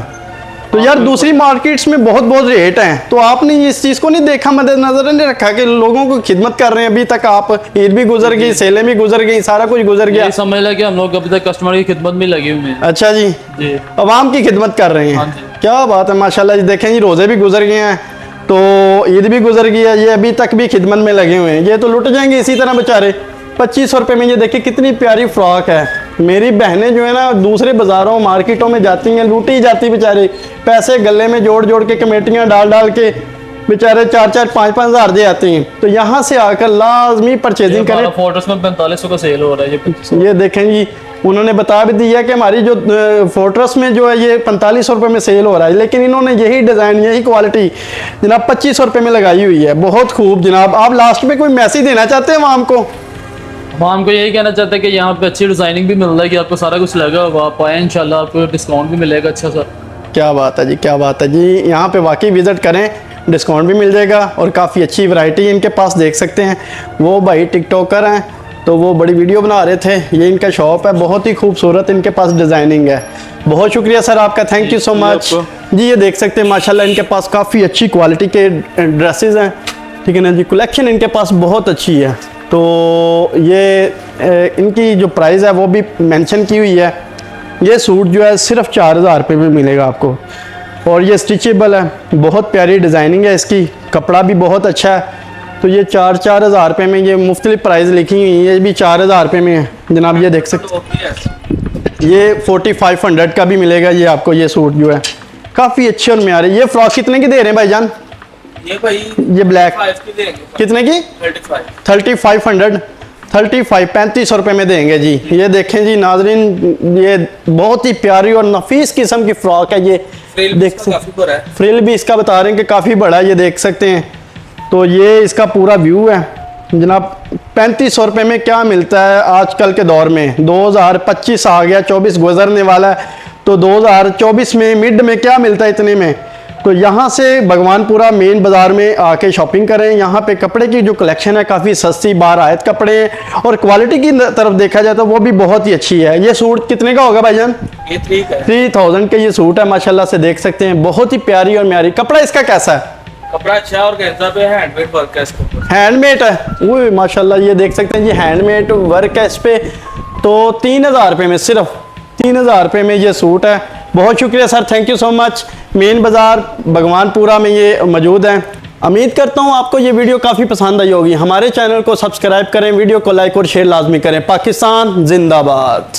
तो यार दूसरी मार्केट्स में बहुत बहुत रेट हैं, तो आपने इस चीज़ को नहीं देखा, मद्देनजर नहीं रखा कि लोगों को खिदमत कर रहे हैं? अभी तक आप, ईद भी गुजर गई, सेलें भी गुजर गई, सारा कुछ गुजर गया, ये समझ लगे हम लोग अभी तक कस्टमर की खिदमत में लगे हुए हैं। अच्छा जी, जी अवाम की खिदमत कर रहे हैं। हाँ जी। क्या बात है माशाल्लाह जी। देखें जी, रोज़े भी गुजर गए हैं, तो ईद भी गुजर गई है, ये अभी तक भी खिदमत में लगे हुए हैं। ये तो लुट जाएंगे इसी तरह बेचारे। 2500 रुपये में ये देखिए कितनी प्यारी फ्रॉक है। मेरी बहनें जो है ना दूसरे बाज़ारों मार्केटों में जाती हैं, लूटी जाती बेचारे, पैसे गले में जोड़ जोड़ के कमेटियाँ डाल डाल के बेचारे 4-4, 5-5 हज़ार दे आती हैं। तो यहाँ से आकर लाजमी परचेजिंग करें। फोर्ट्रेस में 4500 का सेल हो रहा है। ये देखें जी, उन्होंने बता भी दिया कि हमारी जो फोर्ट्रेस में जो है ये 4500 रुपये में सेल हो रहा है, लेकिन इन्होंने यही डिज़ाइन, यही क्वालिटी जनाब 2500 रुपये में लगाई हुई है। बहुत खूब जनाब। आप लास्ट में कोई मैसेज देना चाहते हैं आवाम को? हम को यही कहना चाहते हैं कि यहाँ पे अच्छी डिज़ाइनिंग भी मिल रहा है, कि आपको सारा कुछ लगा होगा, आप आए इंशाल्लाह आपको डिस्काउंट भी मिलेगा अच्छा सा। क्या बात है जी, क्या बात है जी। यहाँ पे वाकई विज़िट करें, डिस्काउंट भी मिल जाएगा और काफ़ी अच्छी वैरायटी इनके पास देख सकते हैं। वो भाई टिकटॉकर हैं तो वो बड़ी वीडियो बना रहे थे। ये इनका शॉप है, बहुत ही खूबसूरत इनके पास डिज़ाइनिंग है। बहुत शुक्रिया सर आपका, थैंक यू सो मच जी। ये देख सकते हैं माशाल्लाह इनके पास काफ़ी अच्छी क्वालिटी के ड्रेसेस हैं, ठीक है ना जी। कलेक्शन इनके पास बहुत अच्छी है। तो ये इनकी जो प्राइस है वो भी मेंशन की हुई है। ये सूट जो है सिर्फ 4000 रुपये में मिलेगा आपको, और ये स्टिचेबल है, बहुत प्यारी डिज़ाइनिंग है इसकी, कपड़ा भी बहुत अच्छा है। तो ये 4,000 रुपये में, ये मुख्तलिफ प्राइस लिखी हुई है, ये भी 4000 रुपये में है जनाब। ये देख सकते हैं, ये 4500 का भी मिलेगा ये आपको। ये सूट जो है काफ़ी अच्छे और म्यारी। ये फ्रॉक कितने की दे रहे हैं भाईजान? ये ब्लैक कितने की? 3500 35 रुपये में देंगे जी। ये देखें जी नाजरीन, ये बहुत ही प्यारी और नफीस किस्म की फ्रॉक है। ये देख सकते हैं, फ्रिल भी इसका बता रहे हैं कि काफ़ी बड़ा है, ये देख सकते हैं। तो ये इसका पूरा व्यू है जनाब। 3500 रुपये में क्या मिलता है आजकल के दौर में? 2025 आ गया, 24 गुजरने वाला है, तो 2024 में मिड में क्या मिलता है इतने में? तो यहाँ से भगवानपुरा मेन बाज़ार में आके शॉपिंग करें। यहाँ पे कपड़े की जो कलेक्शन है काफ़ी सस्ती बारायत कपड़े हैं, और क्वालिटी की तरफ देखा जाए तो वो भी बहुत ही अच्छी है। ये सूट कितने का होगा भाईजान? ये 3000 का ये सूट है माशाल्लाह से, देख सकते हैं। बहुत ही प्यारी और म्यारी। कपड़ा इसका कैसा है? कपड़ा अच्छा है और गेंजा पे हैंडमेड वर्क है इसके ऊपर। हैंडमेड है वो माशाल्लाह, ये देख सकते हैं जी, हैंडमेड वर्क है इस पे। तो 3000 रुपये में, सिर्फ 3000 रुपये में ये सूट है। बहुत शुक्रिया sir, thank you so much. Main बाज़ार भगवानपुरा में ये मौजूद है। उम्मीद करता हूँ आपको ये वीडियो काफ़ी पसंद आई होगी। हमारे चैनल को सब्सक्राइब करें, वीडियो को लाइक और शेयर लाजमी करें। पाकिस्तान जिंदाबाद।